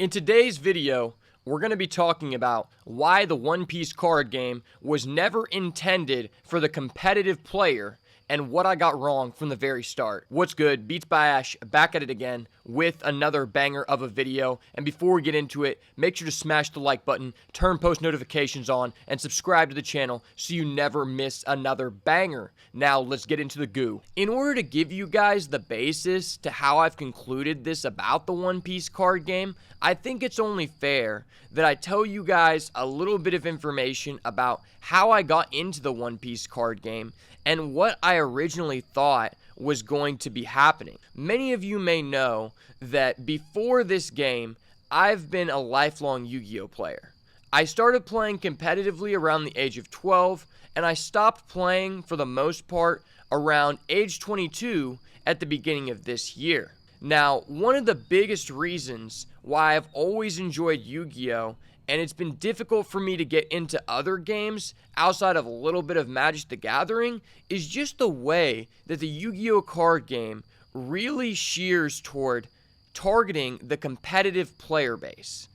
In today's video, we're going to be talking about why the One Piece card game was never intended for the competitive player and what I got wrong from the very start. What's good? Beats by Ash, back at it again with another banger of a video. And before we get into it, make sure to smash the like button, turn post notifications on, and subscribe to the channel so you never miss another banger. Now, let's get into the goo. In order to give you guys the basis to how I've concluded this about the One Piece card game, I think it's only fair that I tell you guys a little bit of information about how I got into the One Piece card game and what I originally thought was going to be happening. Many of you may know that before this game, I've been a lifelong Yu-Gi-Oh player. I started playing competitively around the age of 12, and I stopped playing for the most part around age 22 at the beginning of this year. Now, one of the biggest reasons why I've always enjoyed Yu-Gi-Oh! And it's been difficult for me to get into other games outside of a little bit of Magic the Gathering is just the way that the Yu-Gi-Oh! Card game really shears toward targeting the competitive player base.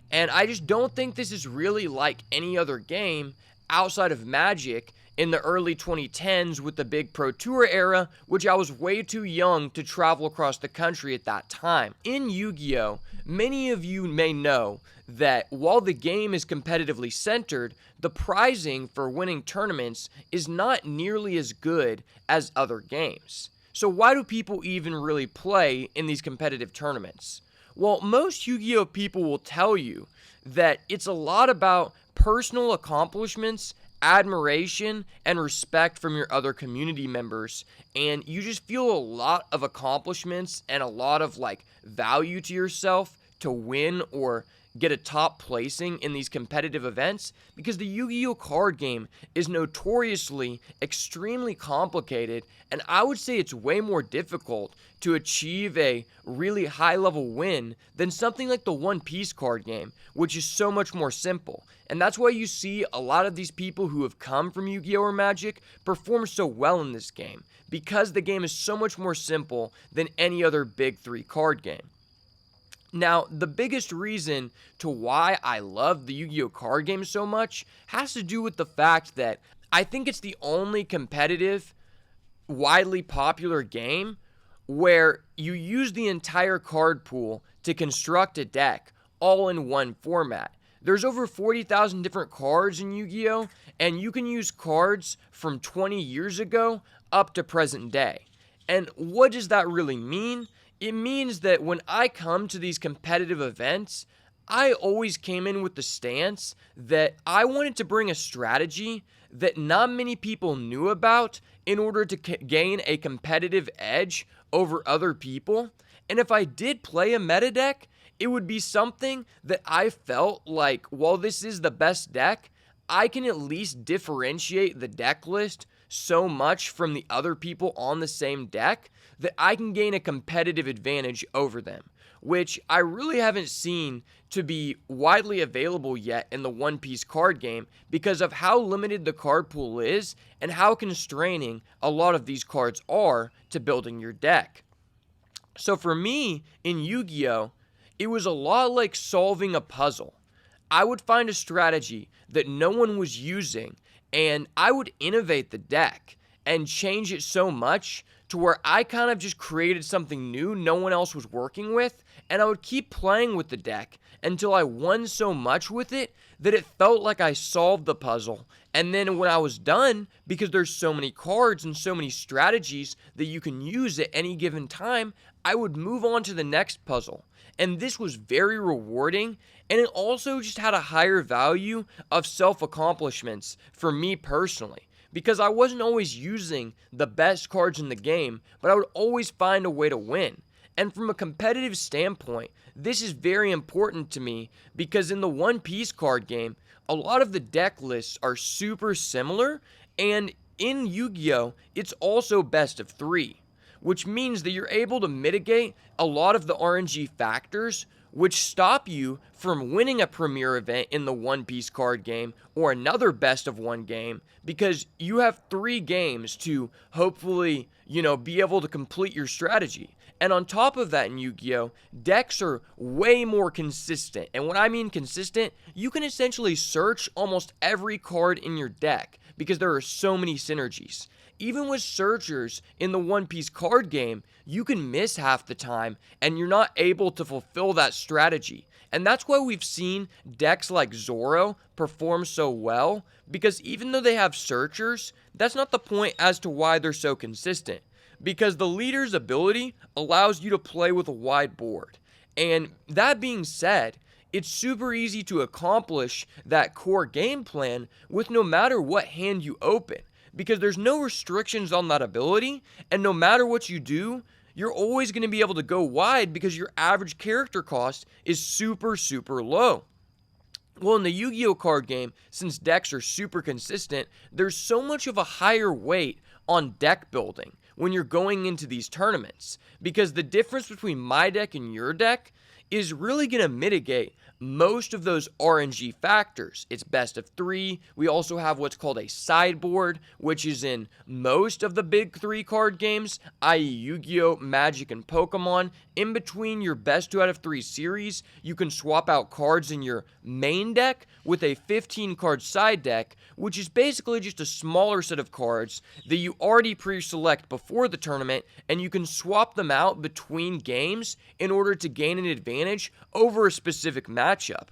And I just don't think this is really like any other game outside of Magic in the early 2010s with the big Pro Tour era, which I was way too young to travel across the country at that time. In Yu-Gi-Oh!, many of you may know that while the game is competitively centered, the prizing for winning tournaments is not nearly as good as other games. So why do people even really play in these competitive tournaments? Well, most Yu-Gi-Oh! People will tell you that it's a lot about personal accomplishments, admiration, and respect from your other community members, and you just feel a lot of accomplishments and a lot of value to yourself to win or get a top placing in these competitive events, because the Yu-Gi-Oh! Card game is notoriously extremely complicated, and I would say it's way more difficult to achieve a really high level win than something like the One Piece card game, which is so much more simple. And that's why you see a lot of these people who have come from Yu-Gi-Oh! Or Magic perform so well in this game, because the game is so much more simple than any other big three card game. Now, the biggest reason to why I love the Yu-Gi-Oh! Card game so much has to do with the fact that I think it's the only competitive, widely popular game where you use the entire card pool to construct a deck all in one format. There's over 40,000 different cards in Yu-Gi-Oh! And you can use cards from 20 years ago up to present day. And what does that really mean? It means that when I come to these competitive events, I always came in with the stance that I wanted to bring a strategy that not many people knew about in order to gain a competitive edge over other people. And if I did play a meta deck, it would be something that I felt like, while this is the best deck, I can at least differentiate the deck list so much from the other people on the same deck that I can gain a competitive advantage over them, which I really haven't seen to be widely available yet in the One Piece card game because of how limited the card pool is and how constraining a lot of these cards are to building your deck. So for me, in Yu-Gi-Oh!, it was a lot like solving a puzzle. I would find a strategy that no one was using, and I would innovate the deck and change it so much to where I kind of just created something new no one else was working with, and I would keep playing with the deck until I won so much with it that it felt like I solved the puzzle. And then when I was done, because there's so many cards and so many strategies that you can use at any given time, I would move on to the next puzzle. And this was very rewarding, and it also just had a higher value of self-accomplishments for me personally, because I wasn't always using the best cards in the game, but I would always find a way to win. And from a competitive standpoint, this is very important to me because in the One Piece card game, a lot of the deck lists are super similar, and in Yu-Gi-Oh!, it's also best of 3. Which means that you're able to mitigate a lot of the RNG factors which stop you from winning a premier event in the One Piece card game or another best of 1 game, because you have 3 games to hopefully, be able to complete your strategy. And on top of that in Yu-Gi-Oh, decks are way more consistent. And when I mean consistent, you can essentially search almost every card in your deck because there are so many synergies. Even with searchers in the One Piece card game, you can miss half the time and you're not able to fulfill that strategy. And that's why we've seen decks like Zoro perform so well, because even though they have searchers, that's not the point as to why they're so consistent. Because the leader's ability allows you to play with a wide board. And that being said, it's super easy to accomplish that core game plan with no matter what hand you open, because there's no restrictions on that ability, and no matter what you do, you're always going to be able to go wide because your average character cost is super, super low. Well, in the Yu-Gi-Oh card game, since decks are super consistent, there's so much of a higher weight on deck building when you're going into these tournaments, because the difference between my deck and your deck is really going to mitigate most of those RNG factors. It's best of 3. We also have what's called a sideboard, which is in most of the big 3 card games, i.e. Yu-Gi-Oh, Magic, and Pokemon. In between your best 2 out of 3 series, you can swap out cards in your main deck with a 15 card side deck, which is basically just a smaller set of cards that you already pre-select before the tournament, and you can swap them out between games in order to gain an advantage over a specific matchup.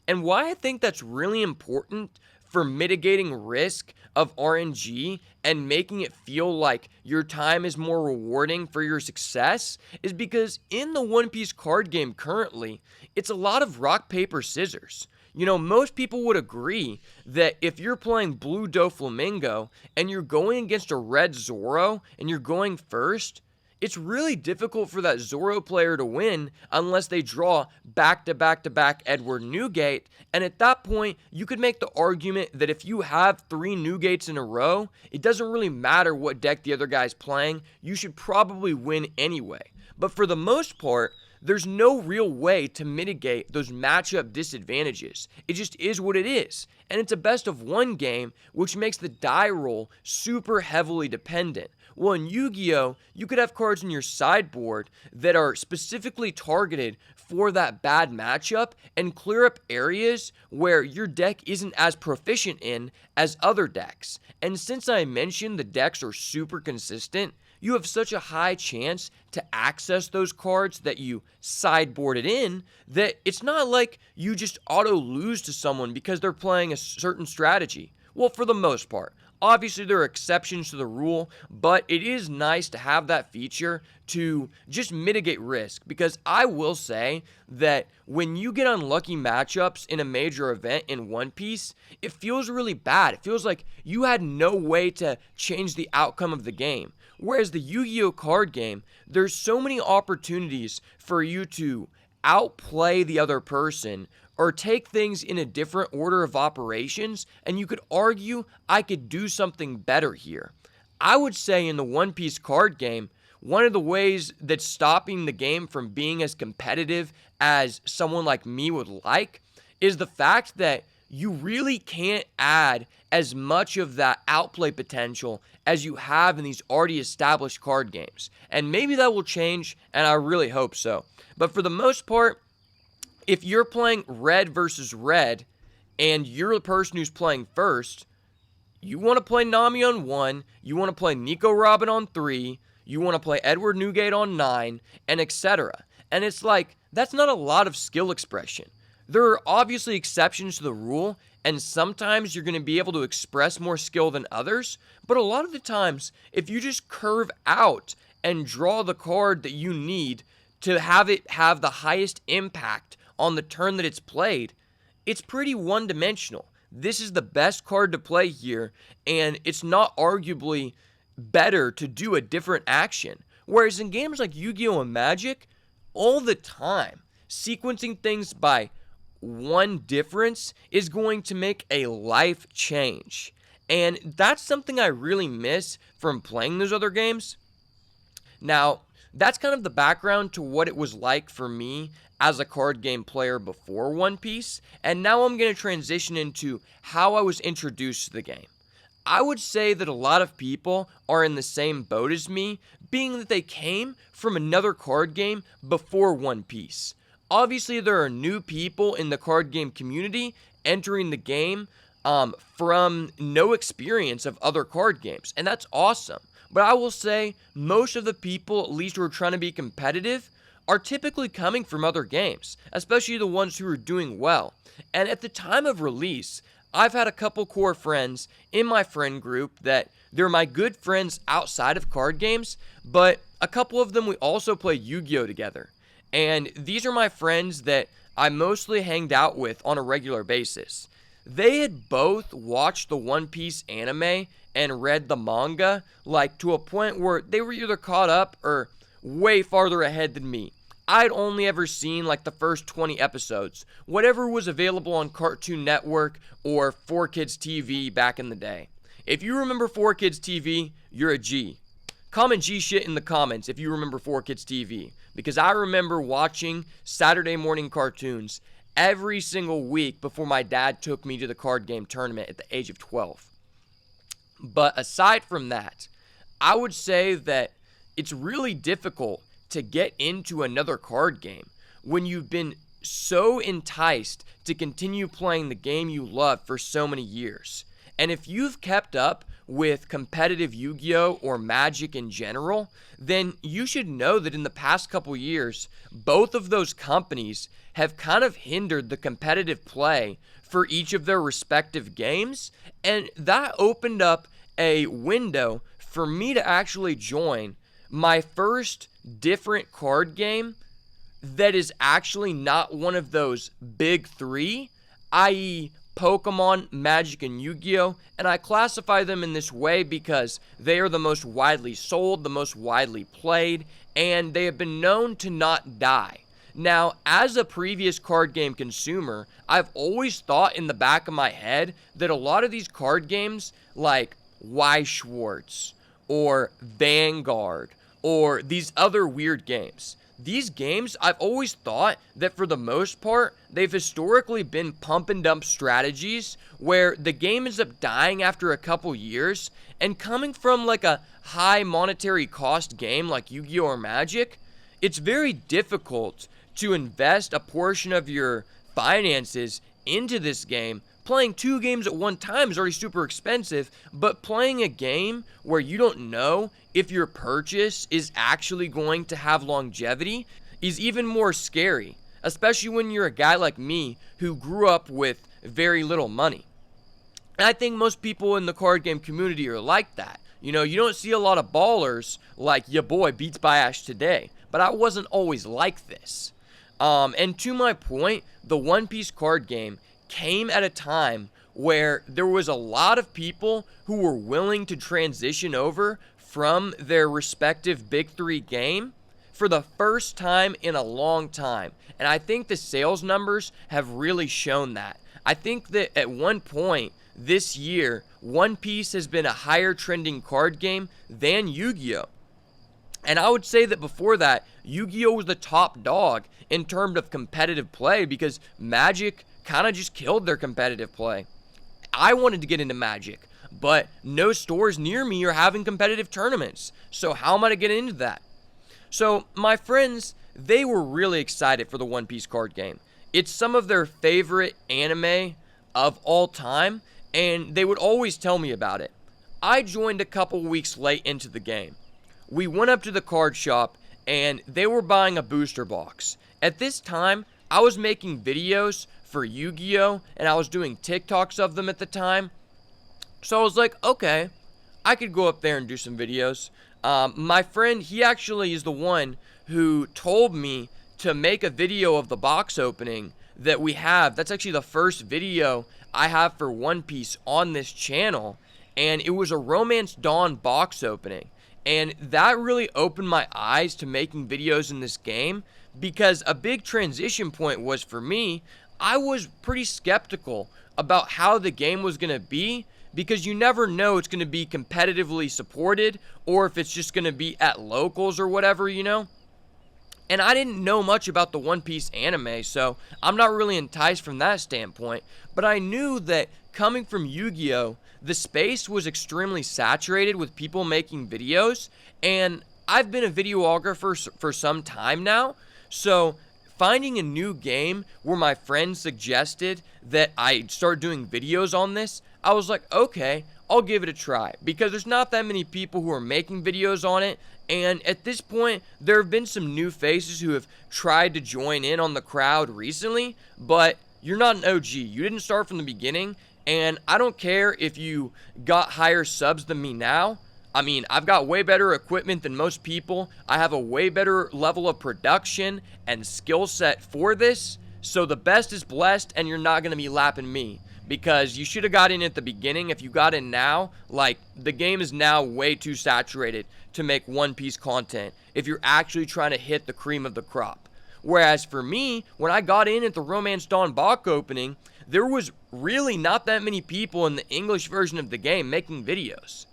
And why I think that's really important for mitigating risk of RNG and making it feel like your time is more rewarding for your success is because in the One Piece card game currently, it's a lot of rock, paper, scissors. You know, most people would agree that if you're playing Blue Doflamingo and you're going against a red Zoro and you're going first, it's really difficult for that Zoro player to win unless they draw back-to-back-to-back Edward Newgate. And at that point, you could make the argument that if you have 3 Newgates in a row, it doesn't really matter what deck the other guy's playing. You should probably win anyway. But for the most part, there's no real way to mitigate those matchup disadvantages. It just is what it is. And it's a best of 1 game, which makes the die roll super heavily dependent. Well, in Yu-Gi-Oh, you could have cards in your sideboard that are specifically targeted for that bad matchup and clear up areas where your deck isn't as proficient in as other decks. And since I mentioned the decks are super consistent, you have such a high chance to access those cards that you sideboarded in that it's not like you just auto lose to someone because they're playing a certain strategy. Well, for the most part. Obviously, there are exceptions to the rule, but it is nice to have that feature to just mitigate risk, because I will say that when you get unlucky matchups in a major event in One Piece, it feels really bad. It feels like you had no way to change the outcome of the game. Whereas the Yu-Gi-Oh card game, there's so many opportunities for you to outplay the other person or take things in a different order of operations, and you could argue, I could do something better here. I would say in the One Piece card game, one of the ways that's stopping the game from being as competitive as someone like me would like is the fact that you really can't add as much of that outplay potential as you have in these already established card games. And maybe that will change, and I really hope so. But for the most part, if you're playing red versus red, and you're the person who's playing first, you want to play Nami on 1, you want to play Nico Robin on 3, you want to play Edward Newgate on 9, and etc. And it's like, that's not a lot of skill expression. There are obviously exceptions to the rule, and sometimes you're going to be able to express more skill than others, but a lot of the times, if you just curve out and draw the card that you need to have it have the highest impact on the turn that it's played, it's pretty one-dimensional. This is the best card to play here, and it's not arguably better to do a different action. Whereas in games like Yu-Gi-Oh! And Magic, all the time, sequencing things by 1 difference is going to make a life change. And that's something I really miss from playing those other games. Now, that's kind of the background to what it was like for me as a card game player before One Piece, and now I'm going to transition into how I was introduced to the game. I would say that a lot of people are in the same boat as me, being that they came from another card game before One Piece. Obviously, there are new people in the card game community entering the game from no experience of other card games, and that's awesome. But I will say, most of the people, at least who are trying to be competitive, are typically coming from other games, especially the ones who are doing well. And at the time of release, I've had a couple core friends in my friend group that they're my good friends outside of card games, but a couple of them we also play Yu-Gi-Oh together. And these are my friends that I mostly hanged out with on a regular basis. They had both watched the One Piece anime and read the manga, like to a point where they were either caught up or way farther ahead than me. I'd only ever seen like the first 20 episodes, whatever was available on Cartoon Network or 4Kids TV back in the day. If you remember 4Kids TV, you're a G. Comment G shit in the comments if you remember 4Kids TV, because I remember watching Saturday morning cartoons every single week before my dad took me to the card game tournament at the age of 12. But aside from that, I would say that it's really difficult to get into another card game when you've been so enticed to continue playing the game you love for so many years. And if you've kept up with competitive Yu-Gi-Oh! Or Magic in general, then you should know that in the past couple years, both of those companies have kind of hindered the competitive play for each of their respective games, and that opened up a window for me to actually join my first different card game that is actually not one of those big three, i.e. Pokemon, Magic, and Yu-Gi-Oh! And I classify them in this way because they are the most widely sold, the most widely played, and they have been known to not die. Now, as a previous card game consumer, I've always thought in the back of my head that a lot of these card games, like Y Schwartz, or Vanguard, or these other weird games, these games, I've always thought that for the most part, they've historically been pump and dump strategies where the game ends up dying after a couple years, and coming from like a high monetary cost game like Yu-Gi-Oh! Or Magic, it's very difficult to invest a portion of your finances into this game. Playing 2 games at one time is already super expensive, but playing a game where you don't know if your purchase is actually going to have longevity is even more scary, especially when you're a guy like me who grew up with very little money. And I think most people in the card game community are like that. You know, you don't see a lot of ballers like ya boy Beats by Ash today, but I wasn't always like this. And to my point, the One Piece card game came at a time where there was a lot of people who were willing to transition over from their respective big three game for the first time in a long time. And I think the sales numbers have really shown that. I think that at one point this year, One Piece has been a higher trending card game than Yu-Gi-Oh! And I would say that before that, Yu-Gi-Oh! Was the top dog in terms of competitive play because Magic kind of just killed their competitive play. I wanted to get into Magic, but no stores near me are having competitive tournaments. So how am I to get into that? So my friends, they were really excited for the One Piece card game. It's some of their favorite anime of all time, and they would always tell me about it. I joined a couple weeks late into the game. We went up to the card shop, and they were buying a booster box. At this time, I was making videos for Yu-Gi-Oh! And I was doing TikToks of them at the time. So I was like, okay, I could go up there and do some videos. My friend, he actually is the one who told me to make a video of the box opening that we have. That's actually the first video I have for One Piece on this channel. And it was a Romance Dawn box opening. And that really opened my eyes to making videos in this game because a big transition point was for me, I was pretty skeptical about how the game was going to be because you never know it's going to be competitively supported or if it's just going to be at locals or whatever, you know? And I didn't know much about the One Piece anime, so I'm not really enticed from that standpoint. But I knew that coming from Yu-Gi-Oh, the space was extremely saturated with people making videos, and I've been a videographer for some time now, so finding a new game where my friends suggested that I start doing videos on this, I was like, okay, I'll give it a try, because there's not that many people who are making videos on it, and at this point, there have been some new faces who have tried to join in on the crowd recently, but you're not an OG. You didn't start from the beginning, and I don't care if you got higher subs than me now. I mean, I've got way better equipment than most people. I have a way better level of production and skill set for this, so the best is blessed, and you're not going to be lapping me. Because you should have got in at the beginning. If you got in now, like, the game is now way too saturated to make One Piece content if you're actually trying to hit the cream of the crop. Whereas for me, when I got in at the Romance Dawn Bach opening, there was really not that many people in the English version of the game making videos.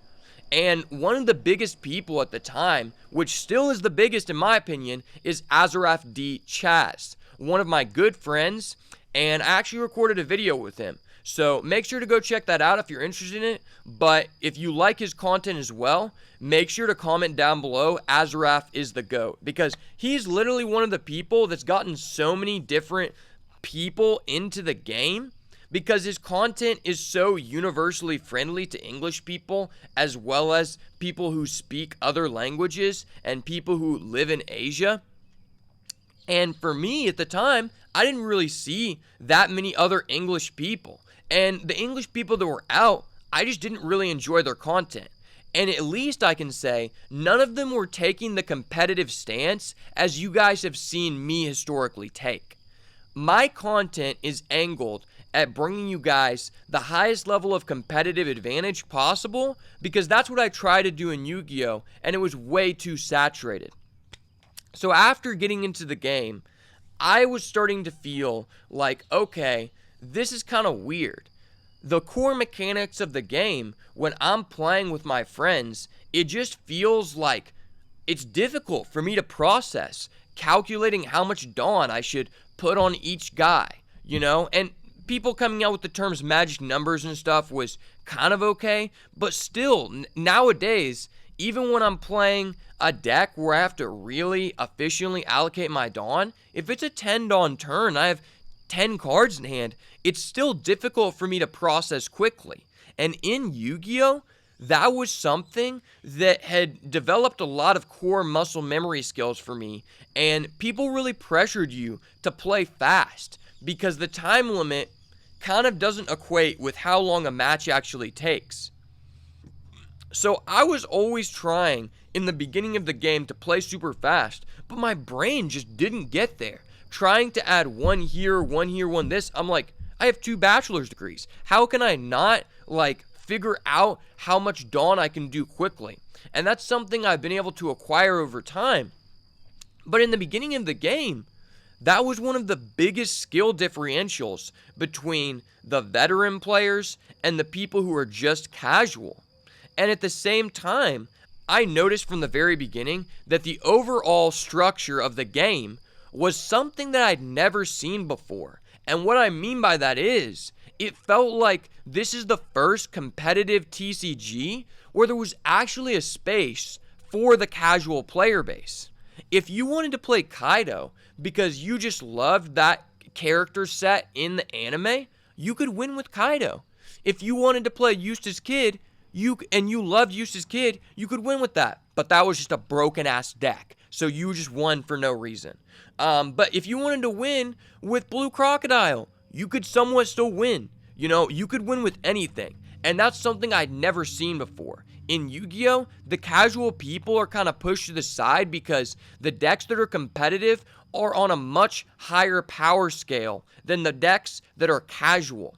And one of the biggest people at the time, which still is the biggest in my opinion, is Azaraf D. Chaz, one of my good friends, and I actually recorded a video with him. So make sure to go check that out if you're interested in it. But if you like his content as well, make sure to comment down below, Azaraf is the GOAT. Because he's literally one of the people that's gotten so many different people into the game. Because his content is so universally friendly to English people, as well as people who speak other languages and people who live in Asia. And for me at the time, I didn't really see that many other English people. And the English people that were out, I just didn't really enjoy their content. And at least I can say, none of them were taking the competitive stance as you guys have seen me historically take. My content is angled at bringing you guys the highest level of competitive advantage possible, because that's what I try to do in Yu-Gi-Oh! And it was way too saturated. So after getting into the game, I was starting to feel like, okay, this is kind of weird. The core mechanics of the game, when I'm playing with my friends, it just feels like it's difficult for me to process, calculating how much Dawn I should put on each guy, you know? And people coming out with the terms magic numbers and stuff was kind of okay, but still, nowadays, even when I'm playing a deck where I have to really efficiently allocate my Dawn, if it's a 10 Dawn turn, I have 10 cards in hand, it's still difficult for me to process quickly. And in Yu-Gi-Oh, that was something that had developed a lot of core muscle memory skills for me, and people really pressured you to play fast because the time limit kind of doesn't equate with how long a match actually takes. So I was always trying in the beginning of the game to play super fast, but my brain just didn't get there. Trying to add one here, one this, I'm like, I have 2 bachelor's degrees. How can I not, figure out how much Dawn I can do quickly? And that's something I've been able to acquire over time. But in the beginning of the game, that was one of the biggest skill differentials between the veteran players and the people who are just casual. And at the same time, I noticed from the very beginning that the overall structure of the game was something that I'd never seen before. And what I mean by that is, it felt like this is the first competitive TCG where there was actually a space for the casual player base. If you wanted to play Kaido because you just loved that character set in the anime, you could win with Kaido. If you wanted to play Eustace Kid, you loved Eustace Kid, you could win with that. But that was just a broken ass deck, so you just won for no reason. But if you wanted to win with Blue Crocodile, you could somewhat still win. You know, you could win with anything. And that's something I'd never seen before. In Yu-Gi-Oh, the casual people are kind of pushed to the side because the decks that are competitive are on a much higher power scale than the decks that are casual.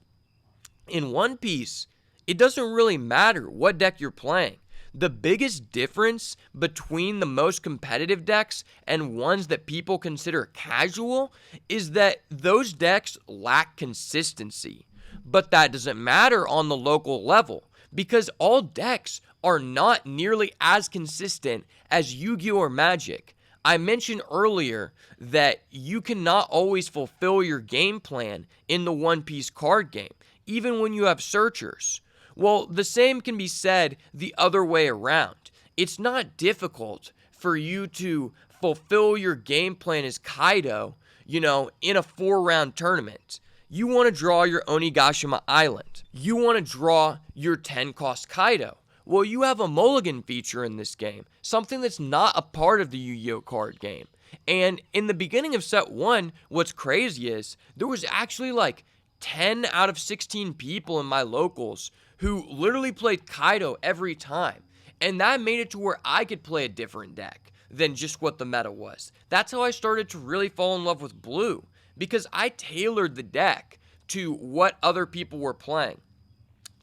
In One Piece, it doesn't really matter what deck you're playing. The biggest difference between the most competitive decks and ones that people consider casual is that those decks lack consistency. But that doesn't matter on the local level because all decks are not nearly as consistent as Yu-Gi-Oh! Or Magic. I mentioned earlier that you cannot always fulfill your game plan in the One Piece card game, even when you have searchers. Well, the same can be said the other way around. It's not difficult for you to fulfill your game plan as Kaido, in a 4-round tournament. You want to draw your Onigashima Island. You want to draw your 10-cost Kaido. Well, you have a mulligan feature in this game, something that's not a part of the Yu-Gi-Oh card game. And in the beginning of set 1, what's crazy is there was actually like 10 out of 16 people in my locals who literally played Kaido every time. And that made it to where I could play a different deck than just what the meta was. That's how I started to really fall in love with blue, because I tailored the deck to what other people were playing.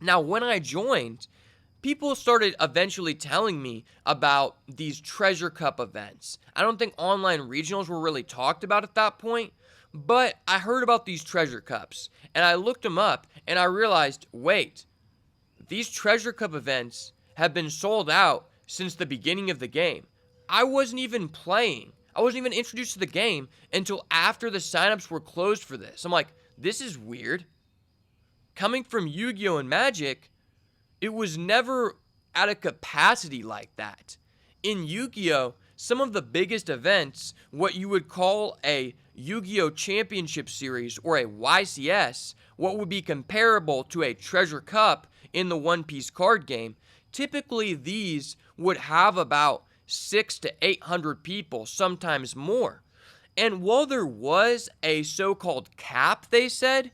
Now, when I joined, people started eventually telling me about these Treasure Cup events. I don't think online regionals were really talked about at that point, but I heard about these Treasure Cups, and I looked them up, and I realized, wait, these Treasure Cup events have been sold out since the beginning of the game. I wasn't even playing. I wasn't even introduced to the game until after the signups were closed for this. I'm like, this is weird. Coming from Yu-Gi-Oh! And Magic, it was never at a capacity like that. In Yu-Gi-Oh!, some of the biggest events, what you would call a Yu-Gi-Oh! Championship Series or a YCS, what would be comparable to a Treasure Cup in the One Piece card game, typically these would have about 600 to 800 people, sometimes more. And while there was a so-called cap, they said,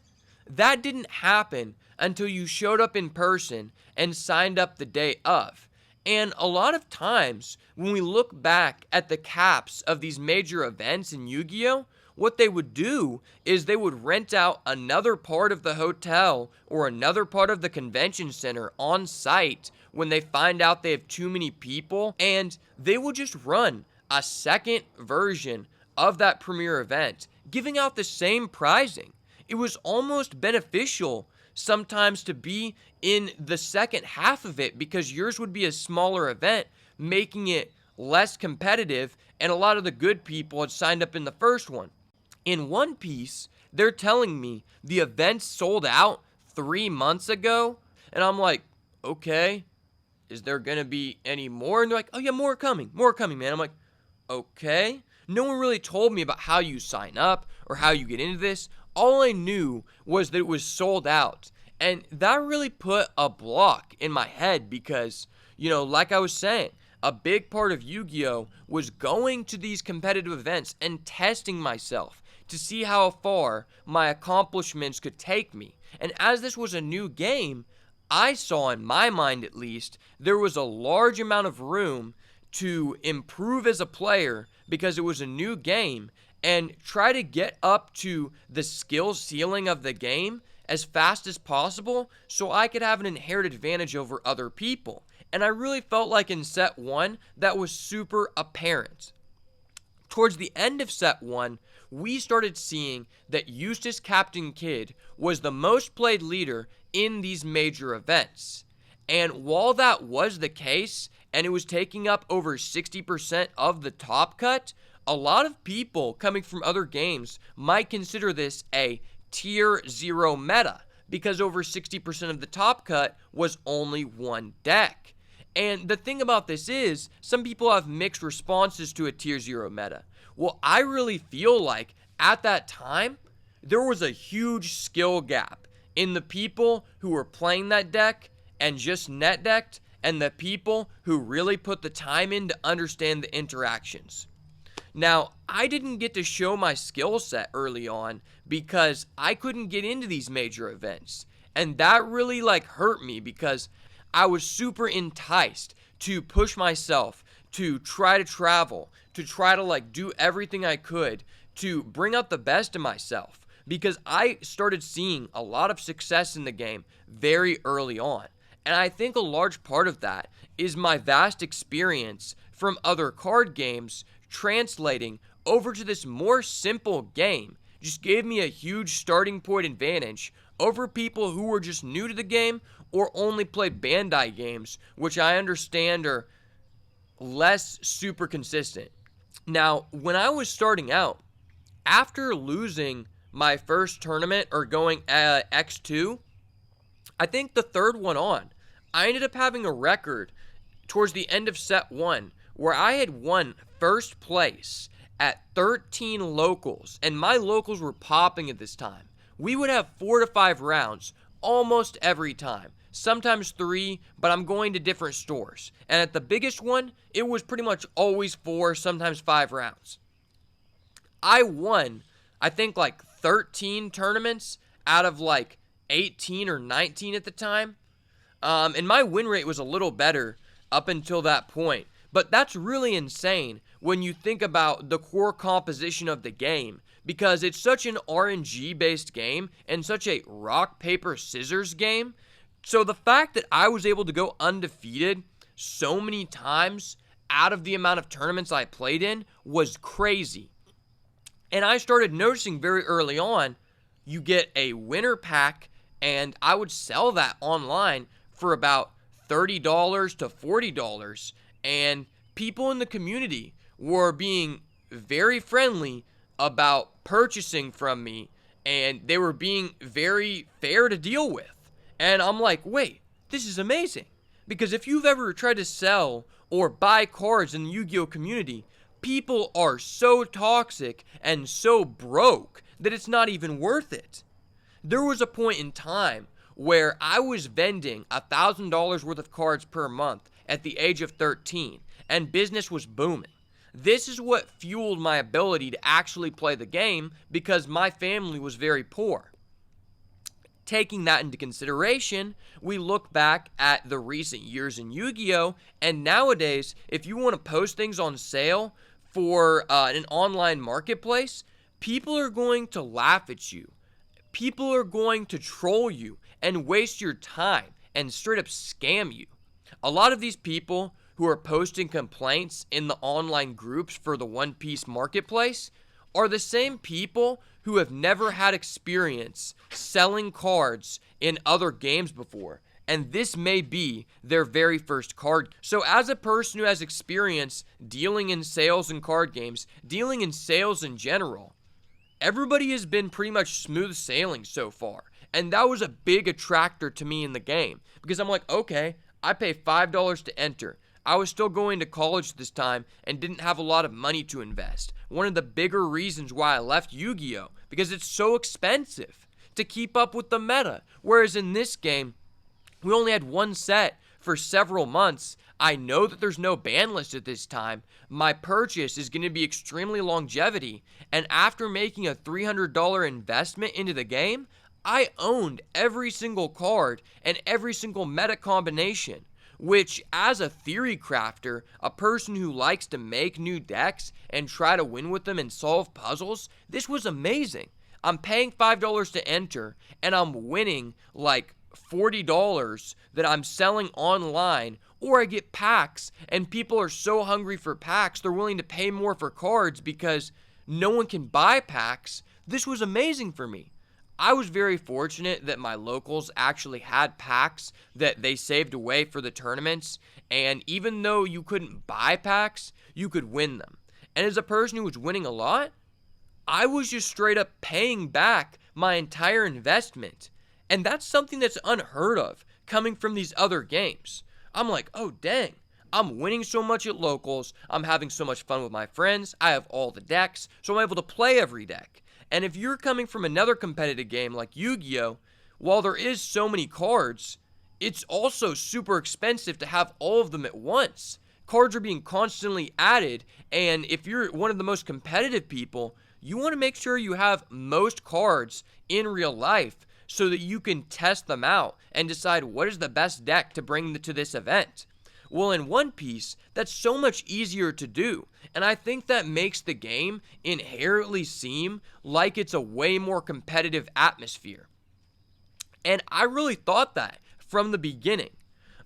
that didn't happen until you showed up in person and signed up the day of. And a lot of times, when we look back at the caps of these major events in Yu-Gi-Oh!, what they would do is they would rent out another part of the hotel or another part of the convention center on site when they find out they have too many people, and they would just run a second version of that premier event, giving out the same pricing. It was almost beneficial sometimes to be in the second half of it because yours would be a smaller event, making it less competitive, and a lot of the good people had signed up in the first one. In One Piece, they're telling me the event sold out 3 months ago, and I'm like, okay, is there going to be any more? And they're like, oh yeah, more coming, man. I'm like, okay. No one really told me about how you sign up or how you get into this. All I knew was that it was sold out. And that really put a block in my head because, like I was saying, a big part of Yu-Gi-Oh! Was going to these competitive events and testing myself to see how far my accomplishments could take me. And as this was a new game, I saw, in my mind at least, there was a large amount of room to improve as a player because it was a new game and try to get up to the skill ceiling of the game as fast as possible so I could have an inherent advantage over other people. And I really felt like in set 1, that was super apparent. Towards the end of set 1, we started seeing that Eustace Captain Kidd was the most played leader in these major events. And while that was the case, and it was taking up over 60% of the top cut, a lot of people coming from other games might consider this a tier 0 meta, because over 60% of the top cut was only one deck. And the thing about this is, some people have mixed responses to a tier 0 meta. Well, I really feel like at that time, there was a huge skill gap in the people who were playing that deck and just net decked, and the people who really put the time in to understand the interactions. Now, I didn't get to show my skill set early on because I couldn't get into these major events. And that really hurt me because I was super enticed to push myself, to try to travel, to try to do everything I could to bring out the best of myself, because I started seeing a lot of success in the game very early on. And I think a large part of that is my vast experience from other card games translating over to this more simple game just gave me a huge starting point advantage over people who were just new to the game or only played Bandai games, which I understand are less super consistent. Now, when I was starting out, after losing my first tournament or going X2, I think the third one on, I ended up having a record towards the end of set one where I had won first place at 13 locals, and my locals were popping at this time. We would have 4 to 5 rounds almost every time, sometimes 3, but I'm going to different stores. And at the biggest one, it was pretty much always 4, sometimes 5 rounds. I won, I think, like 13 tournaments out of like 18 or 19 at the time. And my win rate was a little better up until that point. But that's really insane when you think about the core composition of the game, because it's such an RNG-based game and such a rock, paper, scissors game. So the fact that I was able to go undefeated so many times out of the amount of tournaments I played in was crazy. And I started noticing very early on, you get a winner pack, and I would sell that online for about $30 to $40, and people in the community were being very friendly about purchasing from me, and they were being very fair to deal with. And I'm like, wait, this is amazing. Because if you've ever tried to sell or buy cards in the Yu-Gi-Oh community, people are so toxic and so broke that it's not even worth it. There was a point in time where I was vending $1,000 worth of cards per month at the age of 13, and business was booming. This is what fueled my ability to actually play the game, because my family was very poor. Taking that into consideration, we look back at the recent years in Yu-Gi-Oh! And nowadays, if you want to post things on sale for an online marketplace, people are going to laugh at you. People are going to troll you and waste your time and straight up scam you. A lot of these people who are posting complaints in the online groups for the One Piece marketplace are the same people who have never had experience selling cards in other games before, and this may be their very first card. So as a person who has experience dealing in sales and card games, dealing in sales in general, everybody has been pretty much smooth sailing so far, and that was a big attractor to me in the game, because I'm like, okay, I pay $5 to enter. I was still going to college this time and didn't have a lot of money to invest. One of the bigger reasons why I left Yu-Gi-Oh! Because it's so expensive to keep up with the meta. Whereas in this game, we only had one set for several months. I know that there's no ban list at this time. My purchase is going to be extremely longevity. And after making a $300 investment into the game, I owned every single card and every single meta combination. Which, as a theory crafter, a person who likes to make new decks and try to win with them and solve puzzles, this was amazing. I'm paying $5 to enter, and I'm winning like $40 that I'm selling online, or I get packs, and people are so hungry for packs, they're willing to pay more for cards because no one can buy packs. This was amazing for me. I was very fortunate that my locals actually had packs that they saved away for the tournaments, and even though you couldn't buy packs, you could win them. And as a person who was winning a lot, I was just straight up paying back my entire investment. And that's something that's unheard of coming from these other games. I'm like, oh dang, I'm winning so much at locals, I'm having so much fun with my friends, I have all the decks, so I'm able to play every deck. And if you're coming from another competitive game like Yu-Gi-Oh!, while there is so many cards, it's also super expensive to have all of them at once. Cards are being constantly added, and if you're one of the most competitive people, you want to make sure you have most cards in real life so that you can test them out and decide what is the best deck to bring to this event. Well, in One Piece, that's so much easier to do, and I think that makes the game inherently seem like it's a way more competitive atmosphere. And I really thought that from the beginning,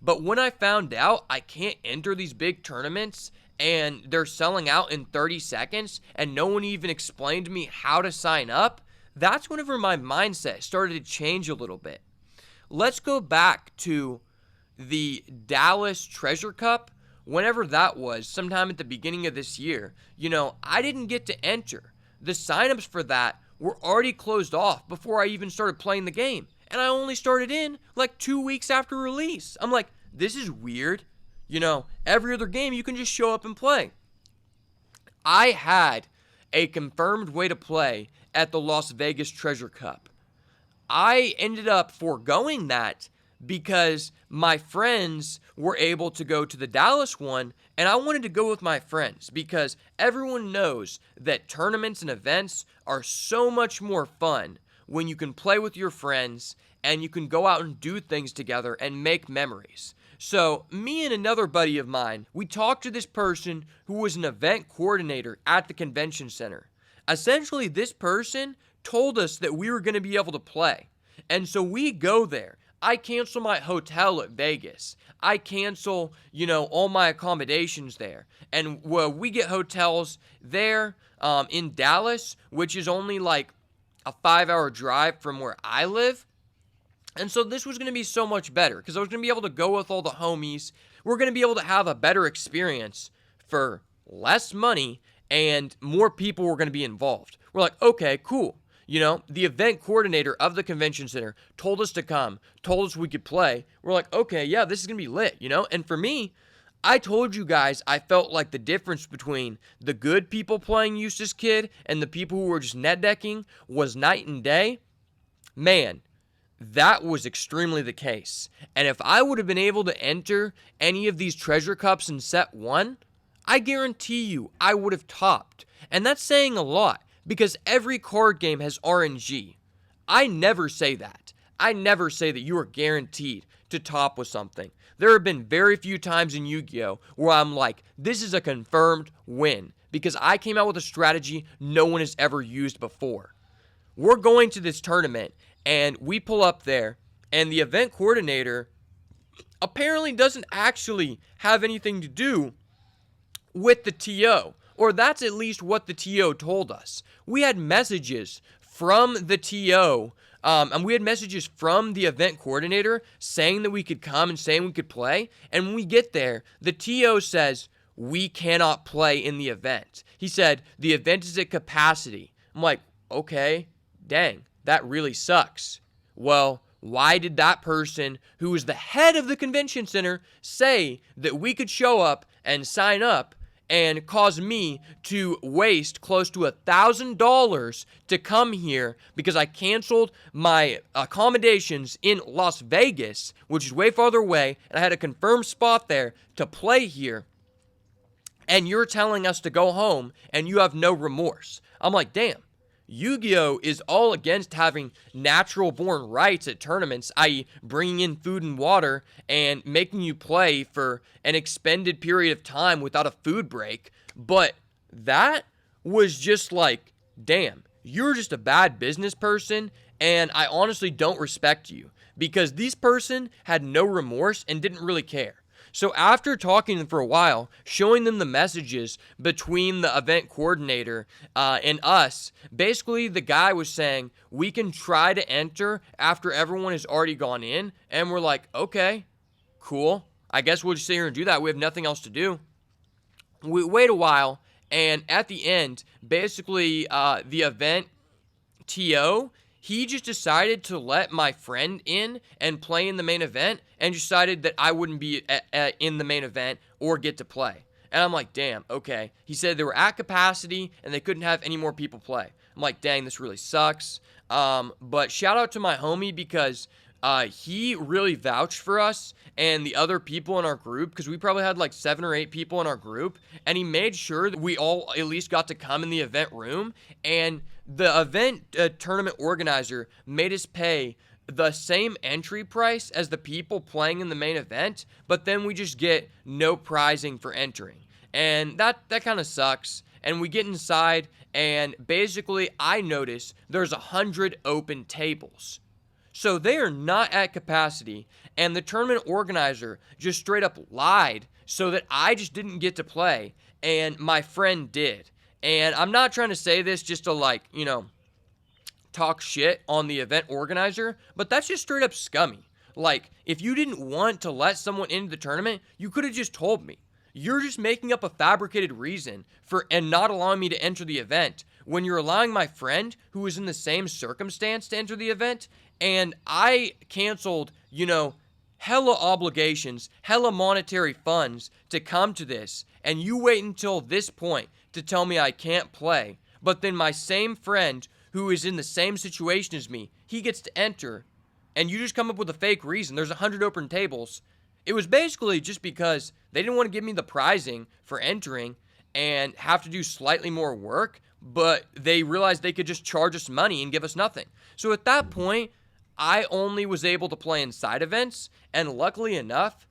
but when I found out I can't enter these big tournaments and they're selling out in 30 seconds and no one even explained to me how to sign up, that's whenever my mindset started to change a little bit. Let's go back to the Dallas Treasure Cup whenever that was, sometime at the beginning of this year, I didn't get to enter. The signups for that were already closed off before I even started playing the game. And I only started in like 2 weeks after release. I'm like, this is weird. Every other game you can just show up and play. I had a confirmed way to play at the Las Vegas Treasure Cup. I ended up foregoing that because my friends were able to go to the Dallas one, and I wanted to go with my friends because everyone knows that tournaments and events are so much more fun when you can play with your friends and you can go out and do things together and make memories. So me and another buddy of mine, we talked to this person who was an event coordinator at the convention center. Essentially, this person told us that we were going to be able to play. And so we go there. I cancel my hotel at Vegas. I cancel, all my accommodations there. And we get hotels there in Dallas, which is only like a 5-hour drive from where I live. And so this was going to be so much better because I was going to be able to go with all the homies. We're going to be able to have a better experience for less money and more people were going to be involved. We're like, okay, cool. The event coordinator of the convention center told us to come, told us we could play. We're like, okay, yeah, this is going to be lit, And for me, I told you guys I felt like the difference between the good people playing Eustace Kid and the people who were just net decking was night and day. Man, that was extremely the case. And if I would have been able to enter any of these treasure cups in set 1, I guarantee you I would have topped. And that's saying a lot. Because every card game has RNG. I never say that. I never say that you are guaranteed to top with something. There have been very few times in Yu-Gi-Oh! Where I'm like, this is a confirmed win. Because I came out with a strategy no one has ever used before. We're going to this tournament, and we pull up there, and the event coordinator apparently doesn't actually have anything to do with the TO. Or that's at least what the TO told us. We had messages from the TO, and we had messages from the event coordinator saying that we could come and saying we could play. And when we get there, the TO says, we cannot play in the event. He said, the event is at capacity. I'm like, okay, dang, that really sucks. Well, why did that person, who was the head of the convention center, say that we could show up and sign up and cause me to waste close to $1,000 to come here because I canceled my accommodations in Las Vegas, which is way farther away, and I had a confirmed spot there to play here, and you're telling us to go home and you have no remorse? I'm like, damn. Yu-Gi-Oh! Is all against having natural-born rights at tournaments, i.e. bringing in food and water and making you play for an expended period of time without a food break. But that was just like, damn, you're just a bad business person, and I honestly don't respect you. Because this person had no remorse and didn't really care. So after talking to them for a while, showing them the messages between the event coordinator and us, basically the guy was saying, we can try to enter after everyone has already gone in. And we're like, okay, cool. I guess we'll just sit here and do that. We have nothing else to do. We wait a while, and at the end, basically the event TO, he just decided to let my friend in and play in the main event and decided that I wouldn't be in the main event or get to play. And I'm like, damn, okay. He said they were at capacity and they couldn't have any more people play. I'm like, dang, this really sucks. But shout out to my homie because he really vouched for us and the other people in our group, because we probably had like 7 or 8 people in our group, and he made sure that we all at least got to come in the event room. And the event tournament organizer made us pay the same entry price as the people playing in the main event, but then we just get no prizing for entering. And that kind of sucks. And we get inside, and basically I notice there's 100 open tables. So they are not at capacity, and the tournament organizer just straight up lied so that I just didn't get to play, and my friend did. And I'm not trying to say this just to talk shit on the event organizer, but that's just straight up scummy. Like, if you didn't want to let someone into the tournament, you could have just told me. You're just making up a fabricated reason for and not allowing me to enter the event when you're allowing my friend who was in the same circumstance to enter the event, and I canceled, hella obligations, hella monetary funds to come to this, and you wait until this point to tell me I can't play, but then my same friend who is in the same situation as me, he gets to enter, and you just come up with a fake reason. There's 100 open tables. It was basically just because they didn't want to give me the prizing for entering and have to do slightly more work, but they realized they could just charge us money and give us nothing. So at that point, I only was able to play in side events, and luckily enough,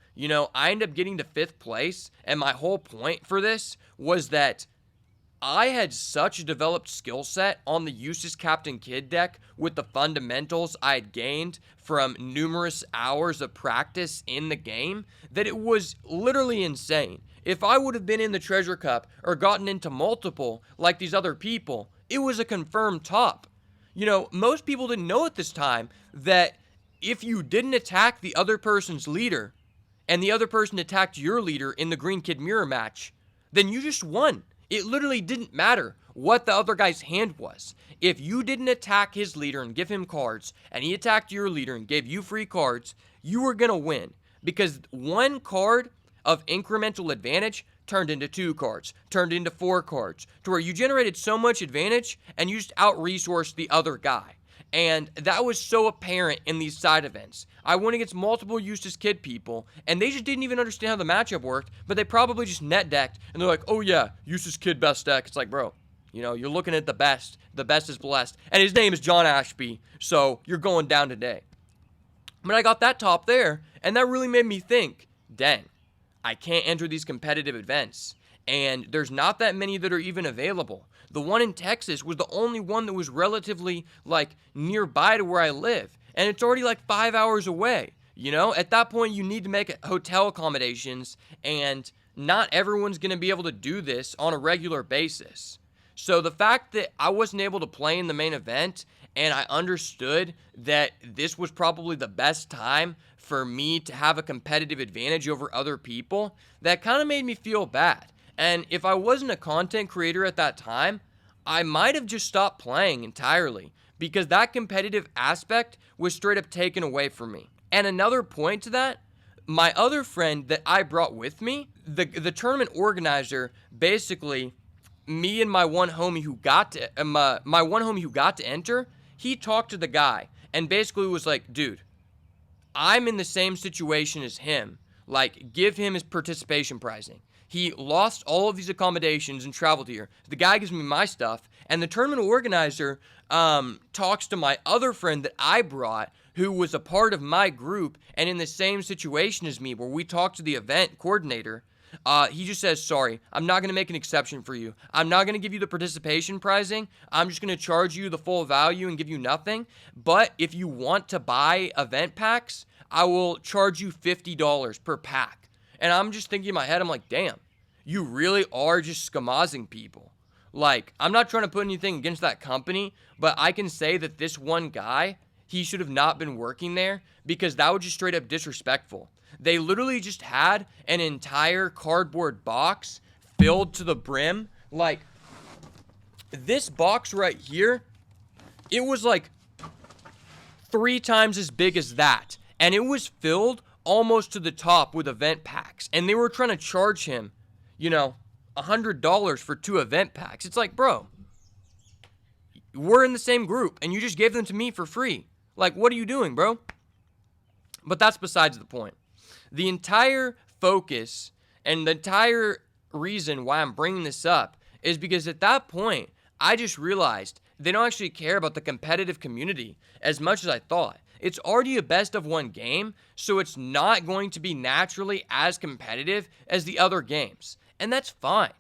I ended up getting to 5th place, and my whole point for this was that I had such a developed skill set on the Eustace Captain Kidd deck with the fundamentals I had gained from numerous hours of practice in the game that it was literally insane. If I would have been in the Treasure Cup or gotten into multiple like these other people, it was a confirmed top. Most people didn't know at this time that if you didn't attack the other person's leader and the other person attacked your leader in the Green Kid Mirror match, then you just won. It literally didn't matter what the other guy's hand was. If you didn't attack his leader and give him cards, and he attacked your leader and gave you free cards, you were going to win. Because one card of incremental advantage turned into 2 cards, turned into 4 cards, to where you generated so much advantage and you just out-resourced the other guy. And that was so apparent in these side events. I went against multiple Eustace Kid people, and they just didn't even understand how the matchup worked, but they probably just net decked, and they're like, oh yeah, Eustace Kid best deck. It's like, bro, you're looking at the best. The best is blessed. And his name is John Ashby, so you're going down today. But I got that top there, and that really made me think, dang, I can't enter these competitive events, and there's not that many that are even available. The one in Texas was the only one that was relatively, nearby to where I live. And it's already 5 hours away. At that point, you need to make hotel accommodations. And not everyone's going to be able to do this on a regular basis. So the fact that I wasn't able to play in the main event, and I understood that this was probably the best time for me to have a competitive advantage over other people, that kind of made me feel bad. And if I wasn't a content creator at that time, I might have just stopped playing entirely because that competitive aspect was straight up taken away from me. And another point to that, my other friend that I brought with me, the tournament organizer, basically, me and my one homie who got to enter, he talked to the guy and basically was like, dude, I'm in the same situation as him. Give him his participation prizing. He lost all of these accommodations and traveled here. The guy gives me my stuff, and the tournament organizer talks to my other friend that I brought, who was a part of my group and in the same situation as me, where we talked to the event coordinator. He just says, sorry, I'm not going to make an exception for you. I'm not going to give you the participation prizing. I'm just going to charge you the full value and give you nothing. But if you want to buy event packs, I will charge you $50 per pack. And I'm just thinking in my head, I'm like, damn, you really are just skamazing people. I'm not trying to put anything against that company, but I can say that this one guy, he should have not been working there because that was just straight up disrespectful. They literally just had an entire cardboard box filled to the brim. This box right here, it was 3 times as big as that. And it was filled almost to the top with event packs. And they were trying to charge him, $100 for 2 event packs. It's like, bro, we're in the same group and you just gave them to me for free. What are you doing, bro? But that's besides the point. The entire focus and the entire reason why I'm bringing this up is because at that point, I just realized they don't actually care about the competitive community as much as I thought. It's already a best of 1 game, so it's not going to be naturally as competitive as the other games. And that's fine.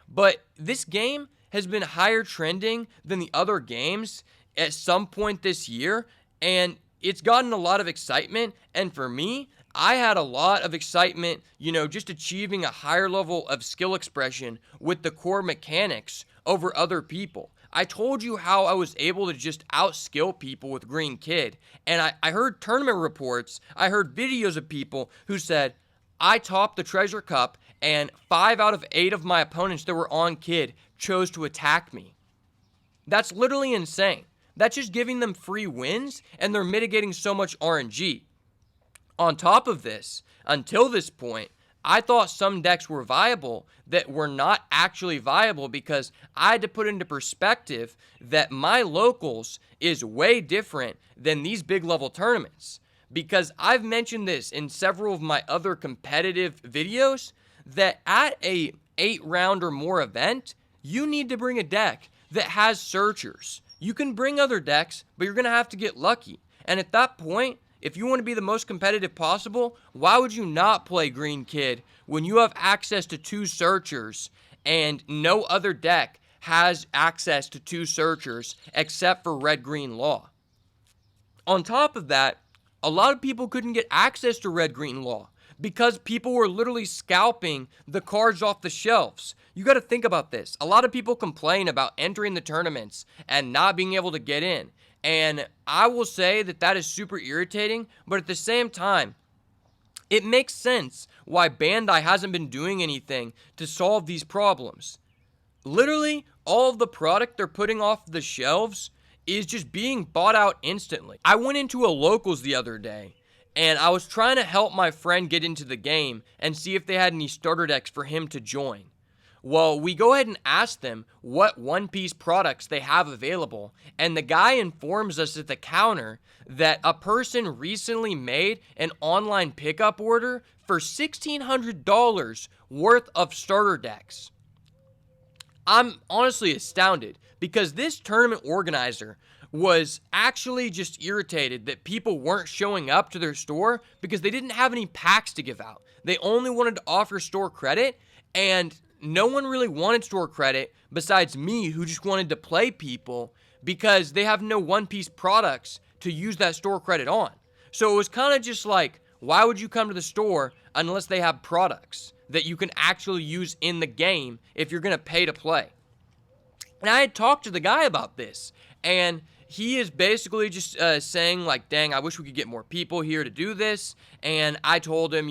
But this game has been higher trending than the other games at some point this year, and it's gotten a lot of excitement. And for me, I had a lot of excitement, just achieving a higher level of skill expression with the core mechanics over other people. I told you how I was able to just outskill people with Green Kid, and I heard tournament reports, I heard videos of people who said, I topped the Treasure Cup, and 5 out of 8 of my opponents that were on Kid chose to attack me. That's literally insane. That's just giving them free wins, and they're mitigating so much RNG. On top of this, until this point, I thought some decks were viable that were not actually viable because I had to put into perspective that my locals is way different than these big level tournaments. Because I've mentioned this in several of my other competitive videos that at a 8-round or more event, you need to bring a deck that has searchers. You can bring other decks, but you're going to have to get lucky. And at that point, if you want to be the most competitive possible, why would you not play Green Kid when you have access to 2 searchers and no other deck has access to 2 searchers except for Red-Green Law? On top of that, a lot of people couldn't get access to Red-Green Law because people were literally scalping the cards off the shelves. You got to think about this. A lot of people complain about entering the tournaments and not being able to get in. And I will say that that is super irritating, but at the same time, it makes sense why Bandai hasn't been doing anything to solve these problems. Literally, all of the product they're putting off the shelves is just being bought out instantly. I went into a locals the other day, and I was trying to help my friend get into the game and see if they had any starter decks for him to join. Well, we go ahead and ask them what One Piece products they have available, and the guy informs us at the counter that a person recently made an online pickup order for $1,600 worth of starter decks. I'm honestly astounded because this tournament organizer was actually just irritated that people weren't showing up to their store because they didn't have any packs to give out. They only wanted to offer store credit, and no one really wanted store credit besides me, who just wanted to play people because they have no One Piece products to use that store credit on. So it was kind of just like, why would you come to the store unless they have products that you can actually use in the game if you're going to pay to play? And I had talked to the guy about this, and he is basically just saying like, dang, I wish we could get more people here to do this. And I told him,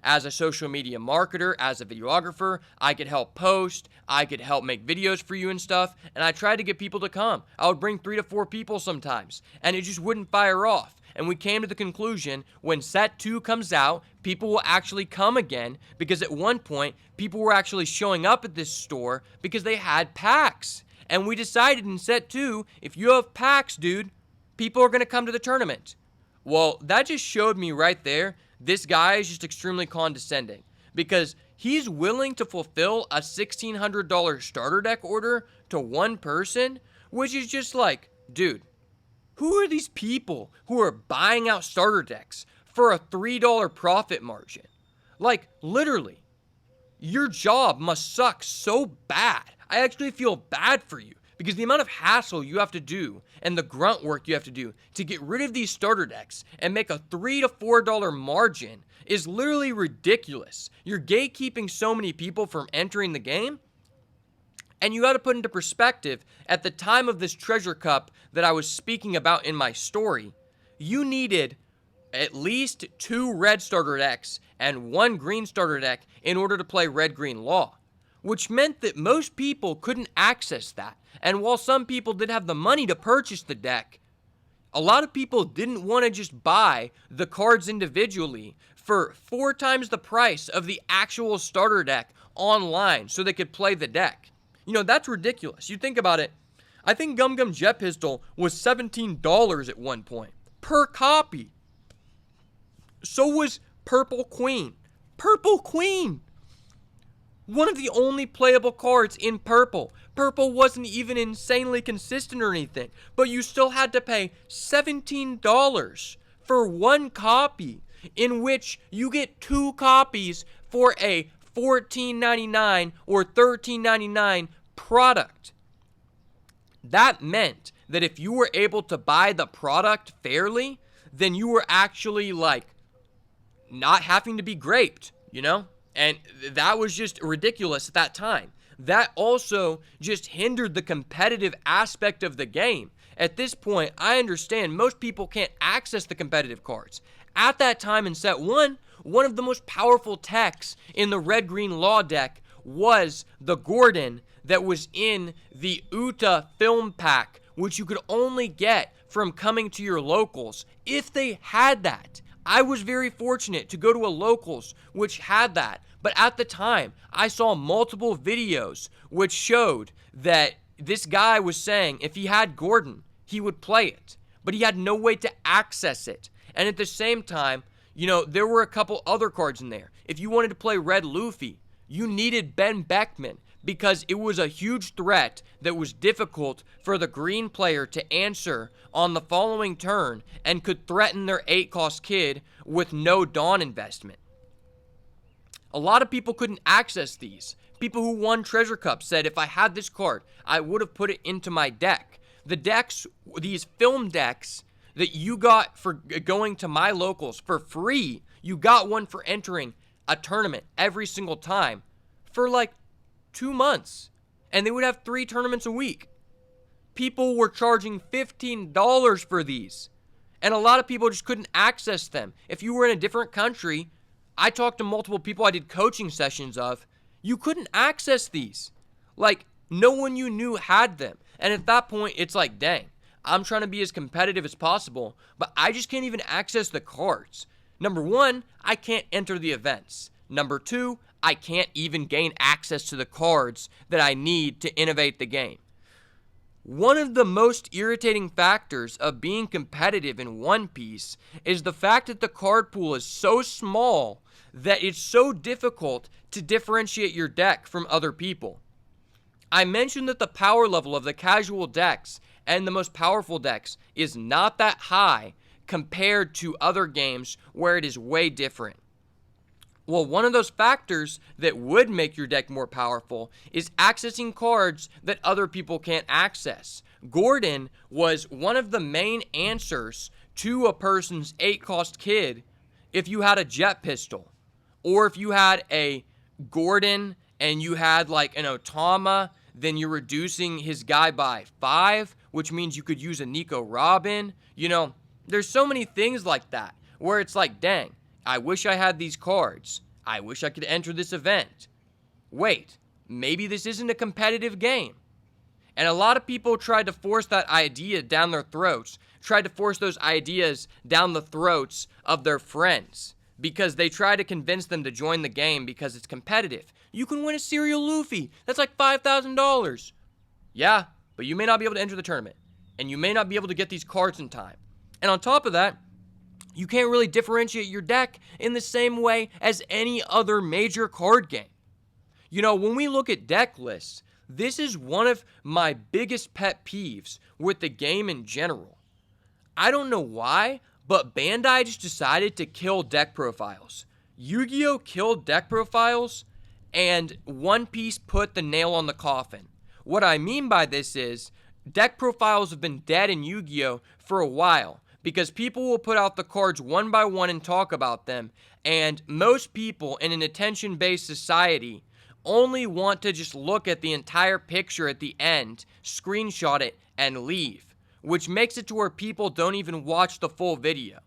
as a social media marketer, as a videographer, I could help post, I could help make videos for you and stuff. And I tried to get people to come. I would bring 3 to 4 people sometimes, and it just wouldn't fire off. And we came to the conclusion when set 2 comes out, people will actually come again, because at one point, people were actually showing up at this store because they had packs. And we decided in set 2, if you have packs, dude, people are going to come to the tournament. Well, that just showed me right there, this guy is just extremely condescending. Because he's willing to fulfill a $1,600 starter deck order to one person, which is just like, dude, who are these people who are buying out starter decks for a $3 profit margin? Like, literally, your job must suck so bad. I actually feel bad for you because the amount of hassle you have to do and the grunt work you have to do to get rid of these starter decks and make a $3 to $4 margin is literally ridiculous. You're gatekeeping so many people from entering the game. And you got to put into perspective, at the time of this Treasure Cup that I was speaking about in my story, you needed at least 2 red starter decks and 1 green starter deck in order to play Red-Green Law, which meant that most people couldn't access that. And while some people did have the money to purchase the deck, a lot of people didn't want to just buy the cards individually for 4 times the price of the actual starter deck online so they could play the deck. That's ridiculous. You think about it. I think Gum Gum Jet Pistol was $17 at one point per copy. So was Purple Queen. Purple Queen! One of the only playable cards in Purple. Purple wasn't even insanely consistent or anything, but you still had to pay $17 for 1 copy, in which you get 2 copies for a $14.99 or $13.99 product. That meant that if you were able to buy the product fairly, then you were actually like not having to be graped, And that was just ridiculous at that time. That also just hindered the competitive aspect of the game. At this point, I understand most people can't access the competitive cards. At that time in set 1, one of the most powerful techs in the red-green law deck was the Gordon that was in the Uta film pack, which you could only get from coming to your locals if they had that. I was very fortunate to go to a locals which had that, but at the time, I saw multiple videos which showed that this guy was saying if he had Gordon, he would play it, but he had no way to access it. And at the same time, there were a couple other cards in there. If you wanted to play Red Luffy, you needed Ben Beckman because it was a huge threat that was difficult for the green player to answer on the following turn and could threaten their 8-cost kid with no Dawn investment. A lot of people couldn't access these. People who won Treasure Cup said, if I had this card, I would have put it into my deck. The decks, these film decks that you got for going to my locals for free, you got one for entering a tournament every single time for like 2 months. And they would have 3 tournaments a week. People were charging $15 for these. And a lot of people just couldn't access them. If you were in a different country, I talked to multiple people I did coaching sessions of, you couldn't access these. Like, no one you knew had them. And at that point, it's like, dang, I'm trying to be as competitive as possible, but I just can't even access the cards. Number 1, I can't enter the events. Number 2, I can't even gain access to the cards that I need to innovate the game. One of the most irritating factors of being competitive in One Piece is the fact that the card pool is so small that it's so difficult to differentiate your deck from other people. I mentioned that the power level of the casual decks and the most powerful decks is not that high compared to other games where it is way different. Well, one of those factors that would make your deck more powerful is accessing cards that other people can't access. Gordon was one of the main answers to a person's 8-cost kid if you had a jet pistol. Or if you had a Gordon and you had like an Otama, then you're reducing his guy by 5, which means you could use a Nico Robin. There's so many things like that where it's like, dang, I wish I had these cards. I wish I could enter this event. Wait, maybe this isn't a competitive game. And a lot of people tried to force that idea down their throats, tried to force those ideas down the throats of their friends because they try to convince them to join the game because it's competitive. You can win a cereal Luffy. That's like $5,000. Yeah, but you may not be able to enter the tournament. And you may not be able to get these cards in time. And on top of that, you can't really differentiate your deck in the same way as any other major card game. When we look at deck lists, this is one of my biggest pet peeves with the game in general. I don't know why, but Bandai just decided to kill deck profiles. Yu-Gi-Oh! Killed deck profiles, and One Piece put the nail on the coffin. What I mean by this is, deck profiles have been dead in Yu-Gi-Oh! For a while, because people will put out the cards one by one and talk about them, and most people in an attention-based society only want to just look at the entire picture at the end, screenshot it, and leave, which makes it to where people don't even watch the full video.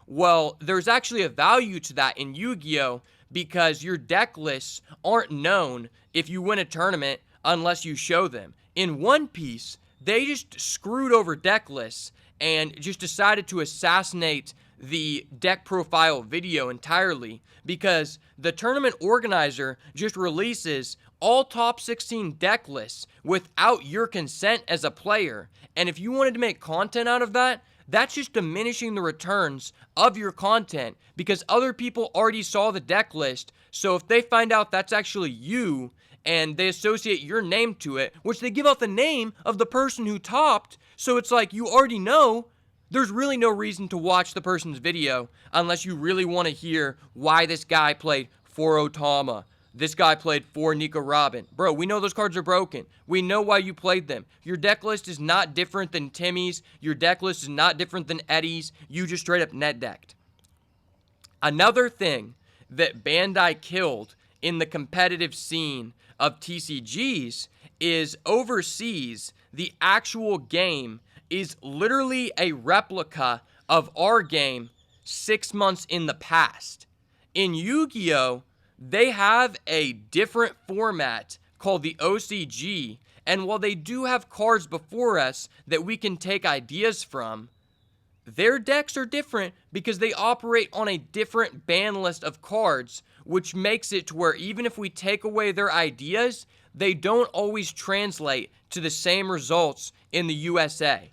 Well, there's actually a value to that in Yu-Gi-Oh! Because your deck lists aren't known if you win a tournament unless you show them. In One Piece, they just screwed over deck lists and just decided to assassinate the deck profile video entirely because the tournament organizer just releases all top 16 deck lists without your consent as a player. And if you wanted to make content out of that, that's just diminishing the returns of your content because other people already saw the deck list. So if they find out that's actually you and they associate your name to it, which they give out the name of the person who topped, so it's like you already know, there's really no reason to watch the person's video unless you really want to hear why this guy played for Otama. This guy played for Nico Robin. Bro, we know those cards are broken. We know why you played them. Your deck list is not different than Timmy's. Your deck list is not different than Eddie's. You just straight up net decked. Another thing that Bandai killed in the competitive scene of TCGs is overseas the actual game is literally a replica of our game 6 months in the past. In Yu-Gi-Oh!, they have a different format called the OCG, and while they do have cards before us that we can take ideas from, their decks are different because they operate on a different ban list of cards, which makes it to where even if we take away their ideas, they don't always translate to the same results in the USA.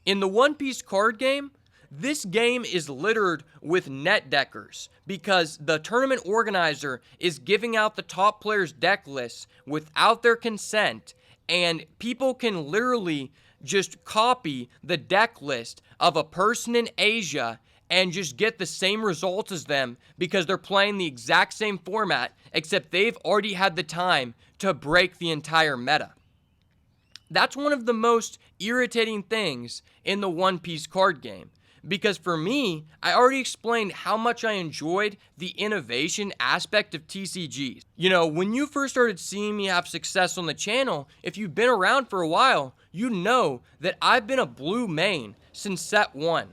In the One Piece card game, this game is littered with net deckers because the tournament organizer is giving out the top players' deck lists without their consent, and people can literally just copy the deck list of a person in Asia and just get the same results as them because they're playing the exact same format, except they've already had the time to break the entire meta. That's one of the most irritating things in the One Piece card game. Because for me, I already explained how much I enjoyed the innovation aspect of TCGs. You know, when you first started seeing me have success on the channel, if you've been around for a while, you know that I've been a blue main since set 1.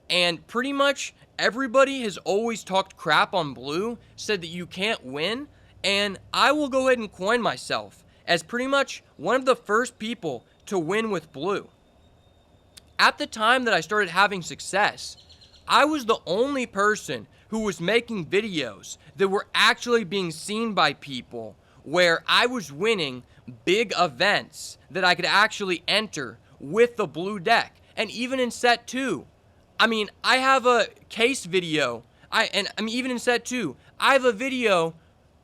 And pretty much everybody has always talked crap on blue, said that you can't win, and I will go ahead and coin myself as pretty much one of the first people to win with blue. At the time that I started having success, I was the only person who was making videos that were actually being seen by people, where I was winning big events that I could actually enter with the blue deck. And even in set 2, I mean, I have a case video, even in set 2, I have a video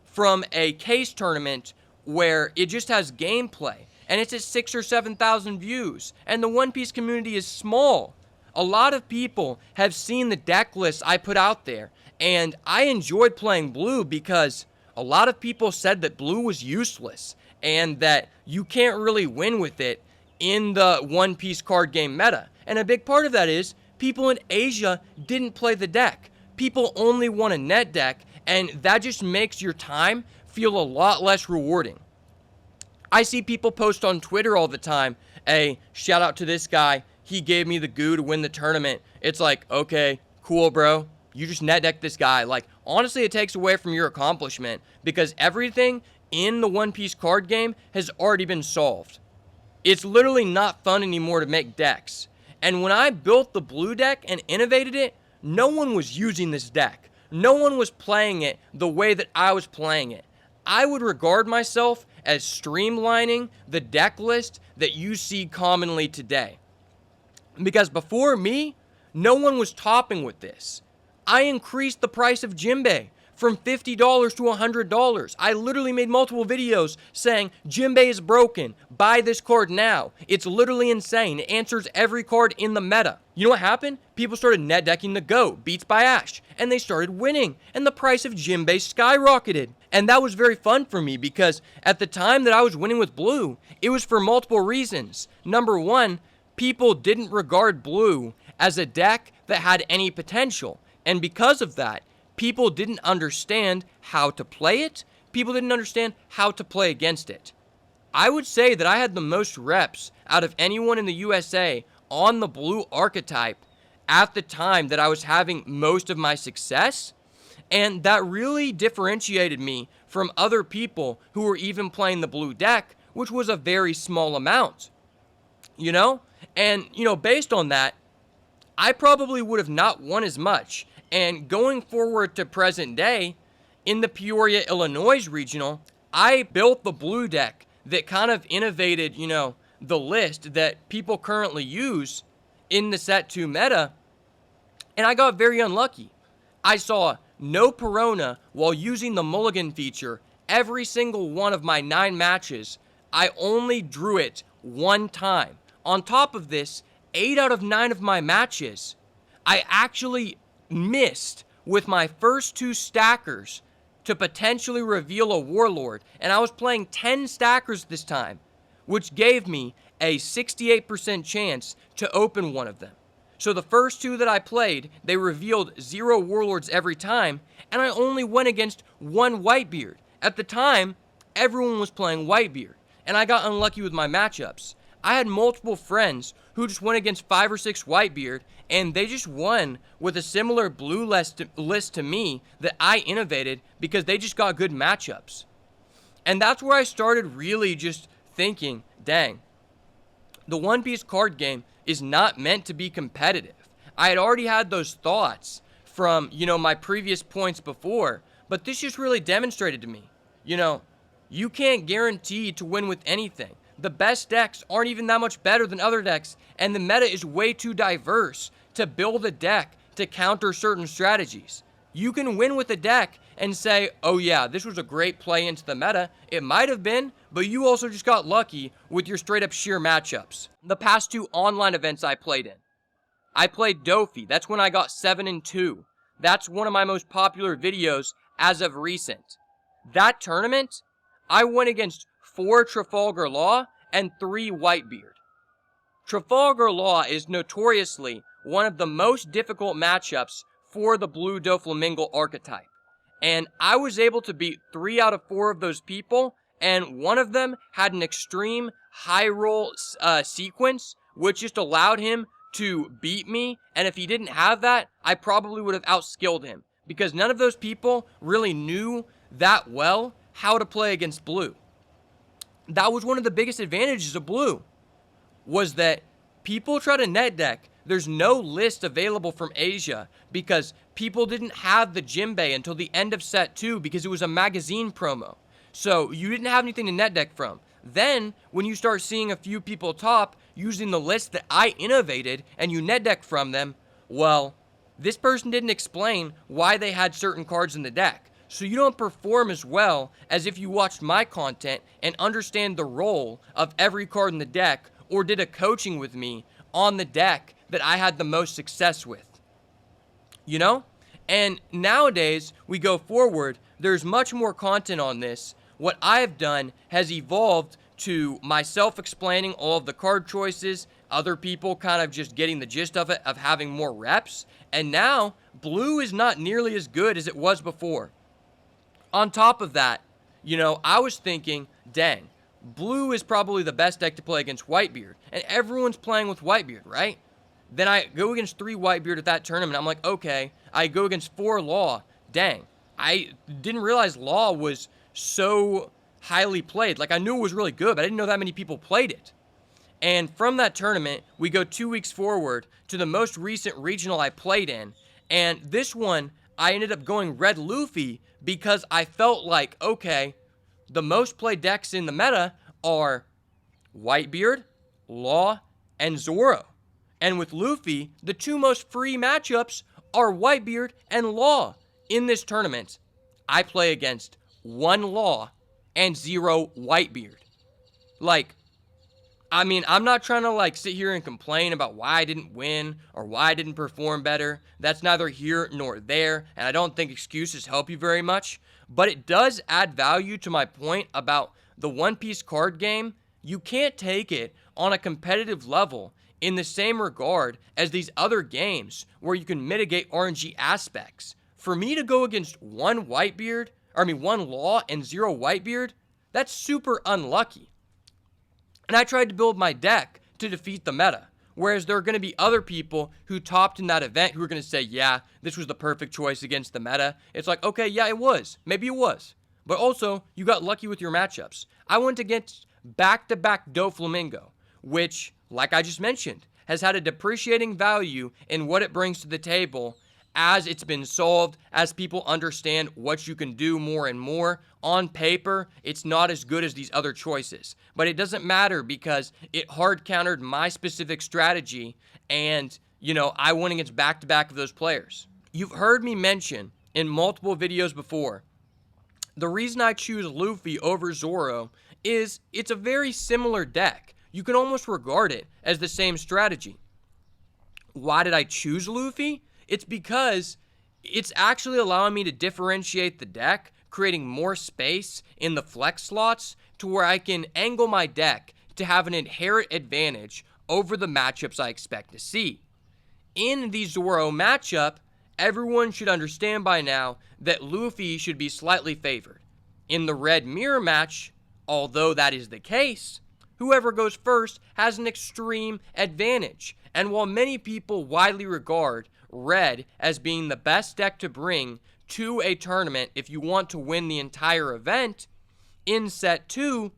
from a case tournament where it just has gameplay. And it's at 6,000 or 7,000 views. And the One Piece community is small. A lot of people have seen the deck list I put out there. And I enjoyed playing blue because a lot of people said that blue was useless and that you can't really win with it in the One Piece card game meta. And a big part of that is people in Asia didn't play the deck. People only want a net deck, and that just makes your time feel a lot less rewarding. I see people post on Twitter all the time, hey, shout out to this guy, he gave me the goo to win the tournament. It's like, okay, cool, bro. You just net deck this guy. Like, honestly, it takes away from your accomplishment because everything in the One Piece card game has already been solved. It's literally not fun anymore to make decks. And when I built the blue deck and innovated it, no one was using this deck. No one was playing it the way that I was playing it. I would regard myself as streamlining the deck list that you see commonly today. Because before me, no one was topping with this. I increased the price of Jinbei from $50 to $100. I literally made multiple videos saying, Jinbei is broken, buy this card now. It's literally insane. It answers every card in the meta. You know what happened? People started net decking the GOAT, Beats by Ash, and they started winning, and the price of Jinbei skyrocketed. And that was very fun for me because at the time that I was winning with blue, it was for multiple reasons. Number one, people didn't regard blue as a deck that had any potential. And because of that, people didn't understand how to play it. People didn't understand how to play against it. I would say that I had the most reps out of anyone in the USA on the blue archetype at the time that I was having most of my success. And that really differentiated me from other people who were even playing the blue deck, which was a very small amount. You know? And, based on that, I probably would have not won as much. And going forward to present day, in the Peoria, Illinois regional, I built the blue deck that kind of innovated, the list that people currently use in the Set 2 meta. And I got very unlucky. I saw no Perona while using the Mulligan feature every single one of my 9 matches. I only drew it one time. On top of this, 8 out of 9 of my matches, I actually missed with my first 2 stackers to potentially reveal a Warlord. And I was playing 10 stackers this time, which gave me a 68% chance to open one of them. So the first 2 that I played, they revealed 0 Warlords every time, and I only went against 1 Whitebeard. At the time, everyone was playing Whitebeard, and I got unlucky with my matchups. I had multiple friends who just went against 5 or 6 Whitebeard, and they just won with a similar blue list to me that I innovated because they just got good matchups. And that's where I started really just thinking, dang, the One Piece card game is not meant to be competitive. I had already had those thoughts from, my previous points before, but this just really demonstrated to me, you can't guarantee to win with anything. The best decks aren't even that much better than other decks, and the meta is way too diverse to build a deck to counter certain strategies. You can win with a deck and say, oh yeah, this was a great play into the meta. It might have been, but you also just got lucky with your straight up sheer matchups. The past 2 online events I played in, I played Dofi. That's when I got 7-2. That's one of my most popular videos as of recent. That tournament, I went against 4 Trafalgar Law and 3 Whitebeard. Trafalgar Law is notoriously one of the most difficult matchups for the Blue Doflamingo archetype. And I was able to beat 3 out of 4 of those people, and one of them had an extreme high roll sequence, which just allowed him to beat me, and if he didn't have that, I probably would have outskilled him, because none of those people really knew that well how to play against Blue. That was one of the biggest advantages of Blue, was that people try to net deck. There's no list available from Asia because people didn't have the Jimbei until the end of set 2 because it was a magazine promo. So you didn't have anything to net deck from. Then, when you start seeing a few people top using the list that I innovated and you net deck from them, well, this person didn't explain why they had certain cards in the deck. So you don't perform as well as if you watched my content and understand the role of every card in the deck or did a coaching with me on the deck that I had the most success with. And nowadays, we go forward, there's much more content on this. What I've done has evolved to myself explaining all of the card choices, other people kind of just getting the gist of it, of having more reps, and now, Blue is not nearly as good as it was before. On top of that, I was thinking, dang, Blue is probably the best deck to play against Whitebeard, and everyone's playing with Whitebeard, right? Then I go against 3 Whitebeard at that tournament. I'm like, okay. I go against 4 Law. Dang. I didn't realize Law was so highly played. Like, I knew it was really good, but I didn't know that many people played it. And from that tournament, we go 2 weeks forward to the most recent regional I played in. And this one, I ended up going Red Luffy because I felt like, okay, the most played decks in the meta are Whitebeard, Law, and Zoro. And with Luffy, the 2 most free matchups are Whitebeard and Law. In this tournament, I play against 1 Law and 0 Whitebeard. I'm not trying to sit here and complain about why I didn't win or why I didn't perform better. That's neither here nor there, and I don't think excuses help you very much. But it does add value to my point about the One Piece card game. You can't take it on a competitive level in the same regard as these other games where you can mitigate RNG aspects. For me to go against 1 Law and 0 Whitebeard, that's super unlucky. And I tried to build my deck to defeat the meta, whereas there are going to be other people who topped in that event who are going to say, yeah, this was the perfect choice against the meta. It's like, okay, yeah, it was. Maybe it was. But also, you got lucky with your matchups. I went against back-to-back Doflamingo, which, like I just mentioned, has had a depreciating value in what it brings to the table as it's been solved, as people understand what you can do more and more. On paper, it's not as good as these other choices. But it doesn't matter because it hard countered my specific strategy and, I went against back-to-back of those players. You've heard me mention in multiple videos before, the reason I choose Luffy over Zoro is it's a very similar deck. You can almost regard it as the same strategy. Why did I choose Luffy? It's because it's actually allowing me to differentiate the deck, creating more space in the flex slots to where I can angle my deck to have an inherent advantage over the matchups I expect to see. In the Zoro matchup, everyone should understand by now that Luffy should be slightly favored. In the Red Mirror match, although that is the case, whoever goes first has an extreme advantage. And while many people widely regard red as being the best deck to bring to a tournament if you want to win the entire event, in set 2,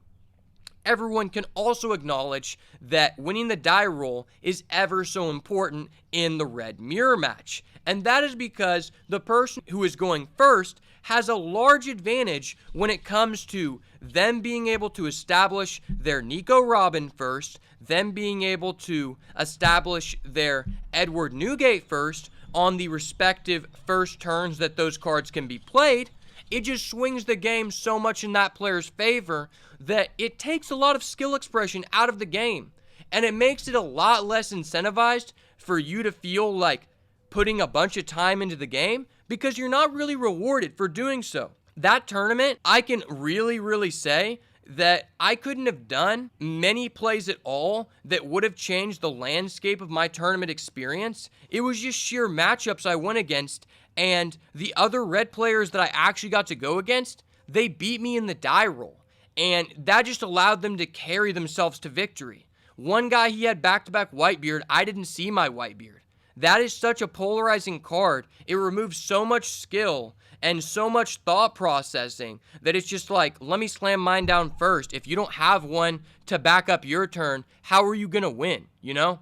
everyone can also acknowledge that winning the die roll is ever so important in the red mirror match. And that is because the person who is going first has a large advantage when it comes to them being able to establish their Nico Robin first, them being able to establish their Edward Newgate first on the respective first turns that those cards can be played. It just swings the game so much in that player's favor that it takes a lot of skill expression out of the game. And it makes it a lot less incentivized for you to feel like putting a bunch of time into the game because you're not really rewarded for doing so. That tournament, I can really say that I couldn't have done many plays at all that would have changed the landscape of my tournament experience. It was just sheer matchups I went against, and the other red players that I actually got to go against, they beat me in the die roll, and that just allowed them to carry themselves to victory. One guy, he had back-to-back Whitebeard. I didn't see my Whitebeard. That is such a polarizing card. It removes so much skill and so much thought processing that it's just like, let me slam mine down first. If you don't have one to back up your turn, how are you going to win, you know?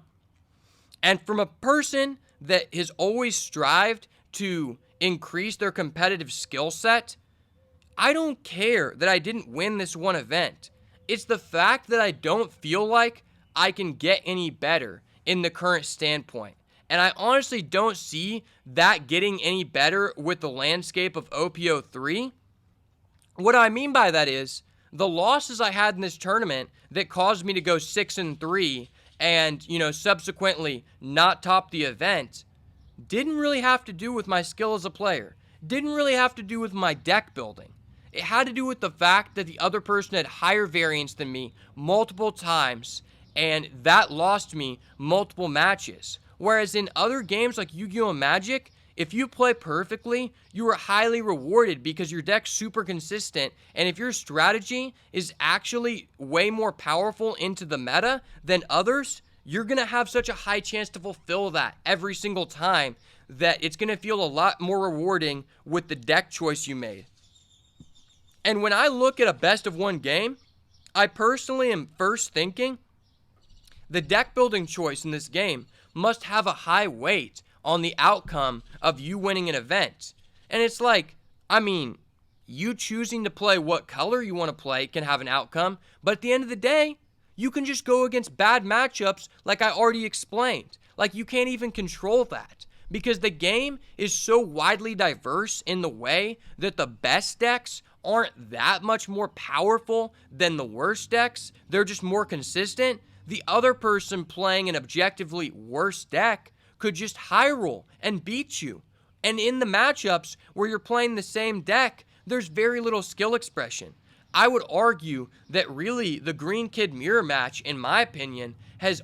And from a person that has always strived to increase their competitive skill set, I don't care that I didn't win this one event. It's the fact that I don't feel like I can get any better in the current standpoint. And I honestly don't see that getting any better with the landscape of OPO3. What I mean by that is the losses I had in this tournament that caused me to go 6-3 and, subsequently not top the event didn't really have to do with my skill as a player. Didn't really have to do with my deck building. It had to do with the fact that the other person had higher variance than me multiple times, and that lost me multiple matches. Whereas in other games like Yu-Gi-Oh! Magic, if you play perfectly, you are highly rewarded because your deck's super consistent, and if your strategy is actually way more powerful into the meta than others, you're going to have such a high chance to fulfill that every single time that it's going to feel a lot more rewarding with the deck choice you made. And when I look at a best of one game, I personally am first thinking the deck building choice in this game must have a high weight on the outcome of you winning an event. And it's like, you choosing to play what color you want to play can have an outcome, but at the end of the day, you can just go against bad matchups like I already explained. Like, you can't even control that because the game is so widely diverse in the way that the best decks aren't that much more powerful than the worst decks. They're just more consistent. The other person playing an objectively worse deck could just high roll and beat you. And in the matchups where you're playing the same deck, there's very little skill expression. I would argue that really the Green Kid mirror match, in my opinion, has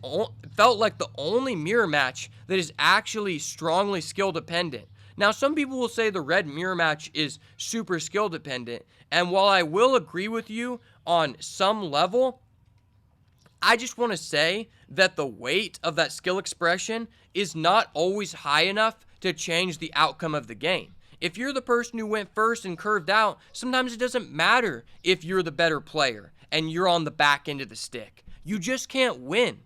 felt like the only mirror match that is actually strongly skill dependent. Now, some people will say the red mirror match is super skill dependent, and while I will agree with you on some level, I just want to say that the weight of that skill expression is not always high enough to change the outcome of the game. If you're the person who went first and curved out, sometimes it doesn't matter if you're the better player and you're on the back end of the stick. You just can't win.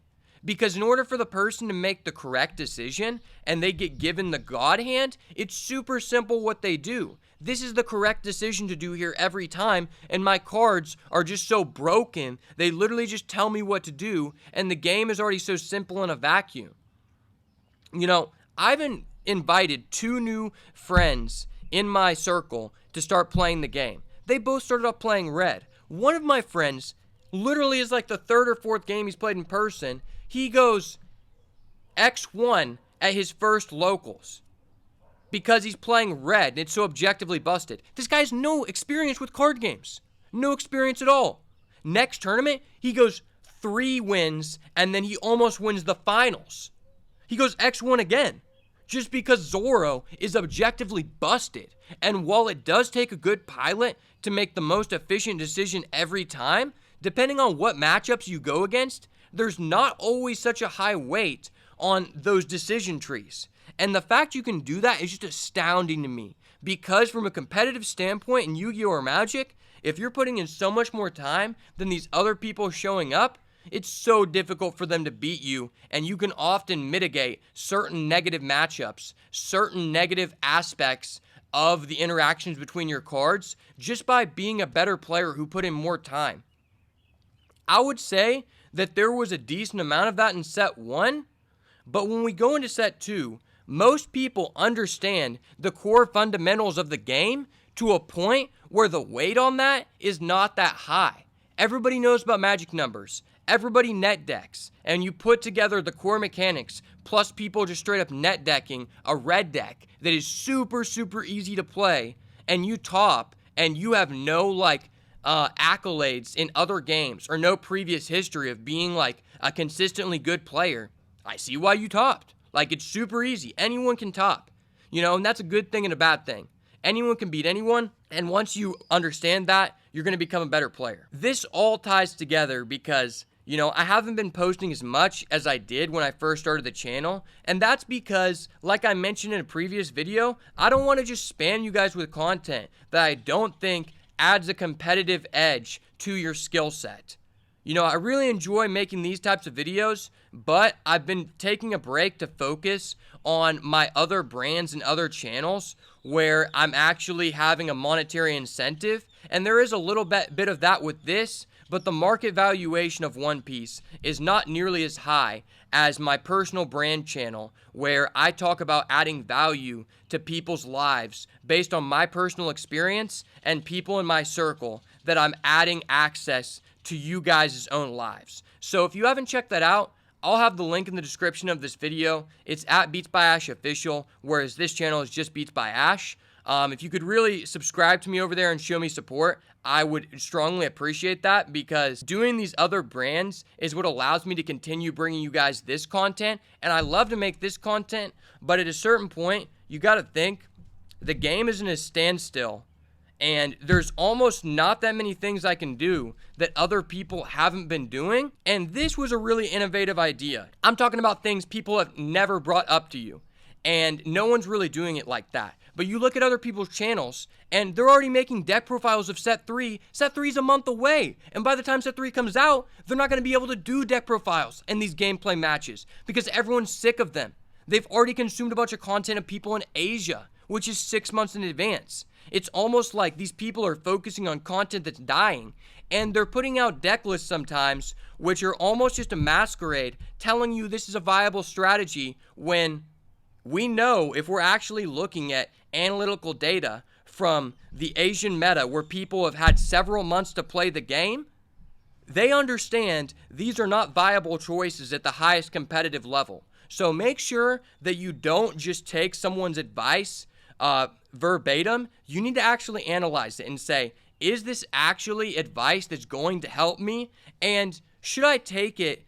Because in order for the person to make the correct decision and they get given the God hand, it's super simple what they do. This is the correct decision to do here every time, and my cards are just so broken, they literally just tell me what to do, and the game is already so simple in a vacuum. I've invited 2 new friends in my circle to start playing the game. They both started off playing red. One of my friends literally is like the 3rd or 4th game he's played in person. He goes X1 at his first locals because he's playing red and it's so objectively busted. This guy has no experience with card games. No experience at all. Next tournament, he goes 3 wins and then he almost wins the finals. He goes X1 again just because Zoro is objectively busted. And while it does take a good pilot to make the most efficient decision every time, depending on what matchups you go against, there's not always such a high weight on those decision trees. And the fact you can do that is just astounding to me, because from a competitive standpoint in Yu-Gi-Oh! Or Magic, if you're putting in so much more time than these other people showing up, it's so difficult for them to beat you, and you can often mitigate certain negative matchups, certain negative aspects of the interactions between your cards just by being a better player who put in more time. I would say that there was a decent amount of that in set 1, but when we go into set 2, most people understand the core fundamentals of the game to a point where the weight on that is not that high. Everybody knows about magic numbers. Everybody net decks, and you put together the core mechanics, plus people just straight up net decking a red deck that is super, super easy to play, and you top, and you have no, accolades in other games, or no previous history of being, a consistently good player. I see why you topped. It's super easy. Anyone can top, and that's a good thing and a bad thing. Anyone can beat anyone, and once you understand that, you're going to become a better player. This all ties together because I haven't been posting as much as I did when I first started the channel, and that's because, like I mentioned in a previous video, I don't want to just spam you guys with content that I don't think adds a competitive edge to your skill set. I really enjoy making these types of videos, but I've been taking a break to focus on my other brands and other channels where I'm actually having a monetary incentive, and there is a little bit of that with this, but the market valuation of One Piece is not nearly as high as my personal brand channel, where I talk about adding value to people's lives based on my personal experience and people in my circle that I'm adding access to you guys' own lives. So if you haven't checked that out, I'll have the link in the description of this video. It's at Beats by Ash Official, whereas this channel is just Beats by Ash. If you could really subscribe to me over there and show me support, I would strongly appreciate that, because doing these other brands is what allows me to continue bringing you guys this content, and I love to make this content, but at a certain point, you got to think the game is in a standstill, and there's almost not that many things I can do that other people haven't been doing, and this was a really innovative idea. I'm talking about things people have never brought up to you, and no one's really doing it like that. But you look at other people's channels, and they're already making deck profiles of set 3. Set 3's a month away, and by the time set 3 comes out, they're not going to be able to do deck profiles in these gameplay matches because everyone's sick of them. They've already consumed a bunch of content of people in Asia, which is 6 months in advance. It's almost like these people are focusing on content that's dying, and they're putting out deck lists sometimes, which are almost just a masquerade, telling you this is a viable strategy when we know, if we're actually looking at analytical data from the Asian meta where people have had several months to play the game, they understand these are not viable choices at the highest competitive level. So make sure that you don't just take someone's advice verbatim. You need to actually analyze it and say, is this actually advice that's going to help me? And should I take it,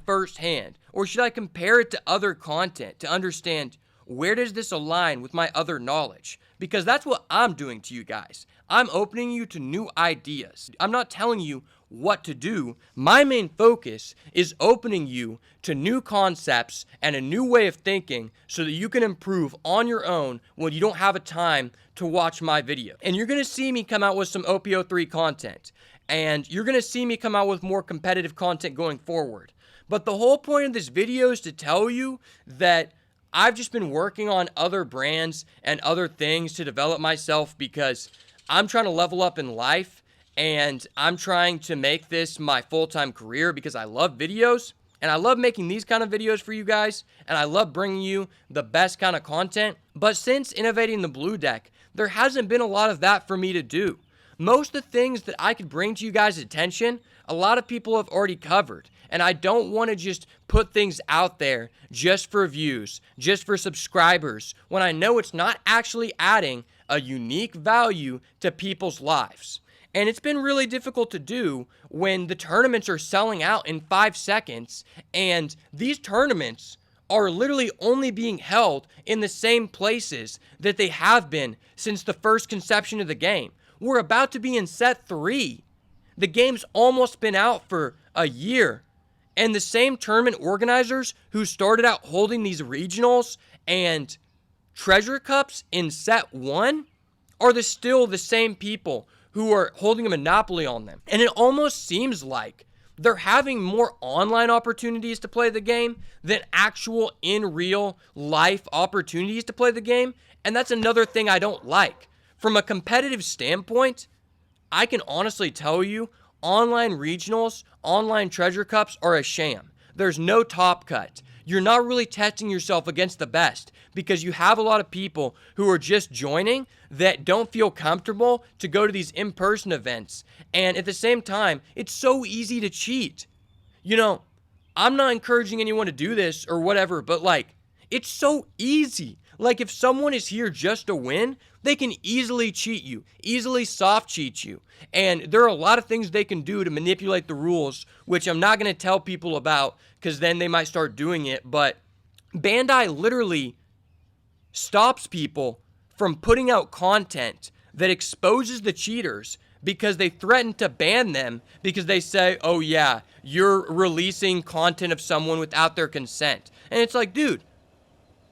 firsthand? Or should I compare it to other content to understand, where does this align with my other knowledge? Because that's what I'm doing to you guys. I'm opening you to new ideas. I'm not telling you what to do. My main focus is opening you to new concepts and a new way of thinking so that you can improve on your own when you don't have a time to watch my video. And you're going to see me come out with some OPO3 content. And you're going to see me come out with more competitive content going forward. But the whole point of this video is to tell you that I've just been working on other brands and other things to develop myself because I'm trying to level up in life, and I'm trying to make this my full-time career because I love videos, and I love making these kind of videos for you guys, and I love bringing you the best kind of content. But since innovating the blue deck, there hasn't been a lot of that for me to do. Most of the things that I could bring to you guys' attention, a lot of people have already covered. And I don't want to just put things out there just for views, just for subscribers, when I know it's not actually adding a unique value to people's lives. And it's been really difficult to do when the tournaments are selling out in 5 seconds, and these tournaments are literally only being held in the same places that they have been since the first conception of the game. We're about to be in set 3. The game's almost been out for a year. And the same tournament organizers who started out holding these regionals and treasure cups in set 1 are still the same people who are holding a monopoly on them. And it almost seems like they're having more online opportunities to play the game than actual in real life opportunities to play the game. And that's another thing I don't like. From a competitive standpoint, I can honestly tell you, online regionals, online treasure cups are a sham. There's no top cut. You're not really testing yourself against the best because you have a lot of people who are just joining that don't feel comfortable to go to these in-person events. And at the same time, it's so easy to cheat. You know, I'm not encouraging anyone to do this or whatever, but like, it's so easy. Like, if someone is here just to win, they can easily cheat you, easily soft cheat you. And there are a lot of things they can do to manipulate the rules, which I'm not going to tell people about because then they might start doing it. But Bandai literally stops people from putting out content that exposes the cheaters because they threaten to ban them because they say, oh yeah, you're releasing content of someone without their consent. And it's like, dude,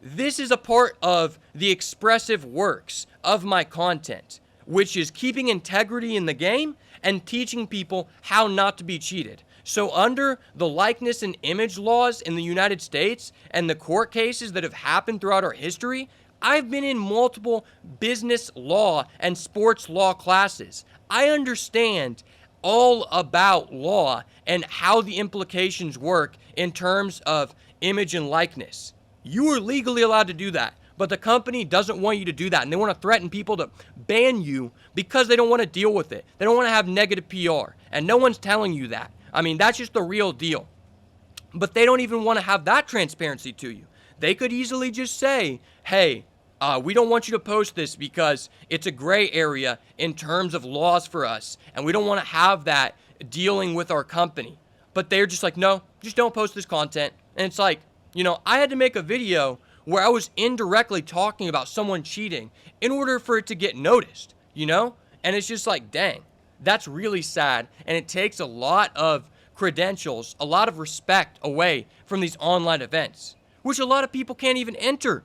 this is a part of the expressive works of my content, which is keeping integrity in the game and teaching people how not to be cheated. So under the likeness and image laws in the United States and the court cases that have happened throughout our history, I've been in multiple business law and sports law classes. I understand all about law and how the implications work in terms of image and likeness. You are legally allowed to do that, but the company doesn't want you to do that, and they want to threaten people to ban you because they don't want to deal with it. They don't want to have negative PR, and no one's telling you that. I mean, that's just the real deal. But they don't even want to have that transparency to you. They could easily just say, hey, we don't want you to post this because it's a gray area in terms of laws for us, and we don't want to have that dealing with our company. But they're just like, no, just don't post this content. And it's like, you know, I had to make a video where I was indirectly talking about someone cheating in order for it to get noticed, you know? And it's just like, dang, that's really sad. And it takes a lot of credentials, a lot of respect away from these online events, which a lot of people can't even enter.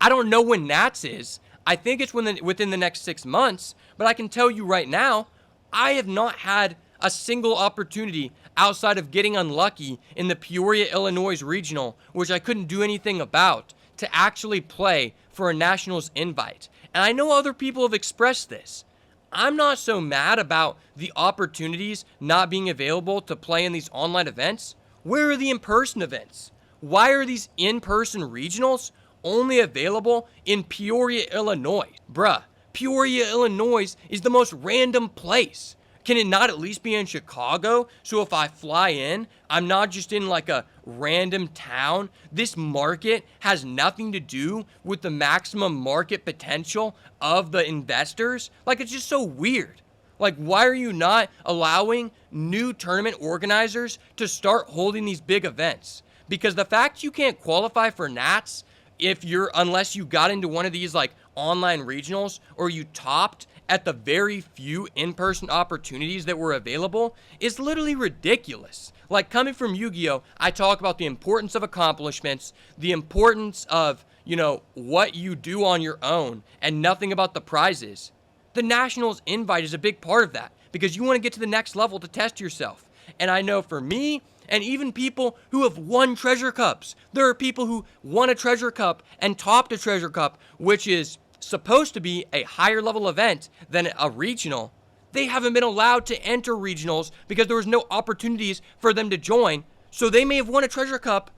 I don't know when Nats is. I think it's within the next 6 months, but I can tell you right now, I have not had a single opportunity outside of getting unlucky in the Peoria, Illinois regional, which I couldn't do anything about, to actually play for a Nationals invite. And I know other people have expressed this. I'm not so mad about the opportunities not being available to play in these online events. Where are the in-person events? Why are these in-person regionals only available in Peoria, Illinois? Bruh, Peoria, Illinois is the most random place. Can it not at least be in Chicago? So if I fly in, I'm not just in like a random town. This market has nothing to do with the maximum market potential of the investors. Like, it's just so weird. Like, why are you not allowing new tournament organizers to start holding these big events? Because the fact you can't qualify for Nats unless you got into one of these like online regionals or you topped at the very few in-person opportunities that were available is literally ridiculous. Like, coming from Yu-Gi-Oh!, I talk about the importance of accomplishments, the importance of, you know, what you do on your own, and nothing about the prizes. The Nationals invite is a big part of that, because you want to get to the next level to test yourself. And I know for me, and even people who have won treasure cups, there are people who won a treasure cup and topped a treasure cup, which is supposed to be a higher level event than a regional. They haven't been allowed to enter regionals because there was no opportunities for them to join. So they may have won a treasure cup,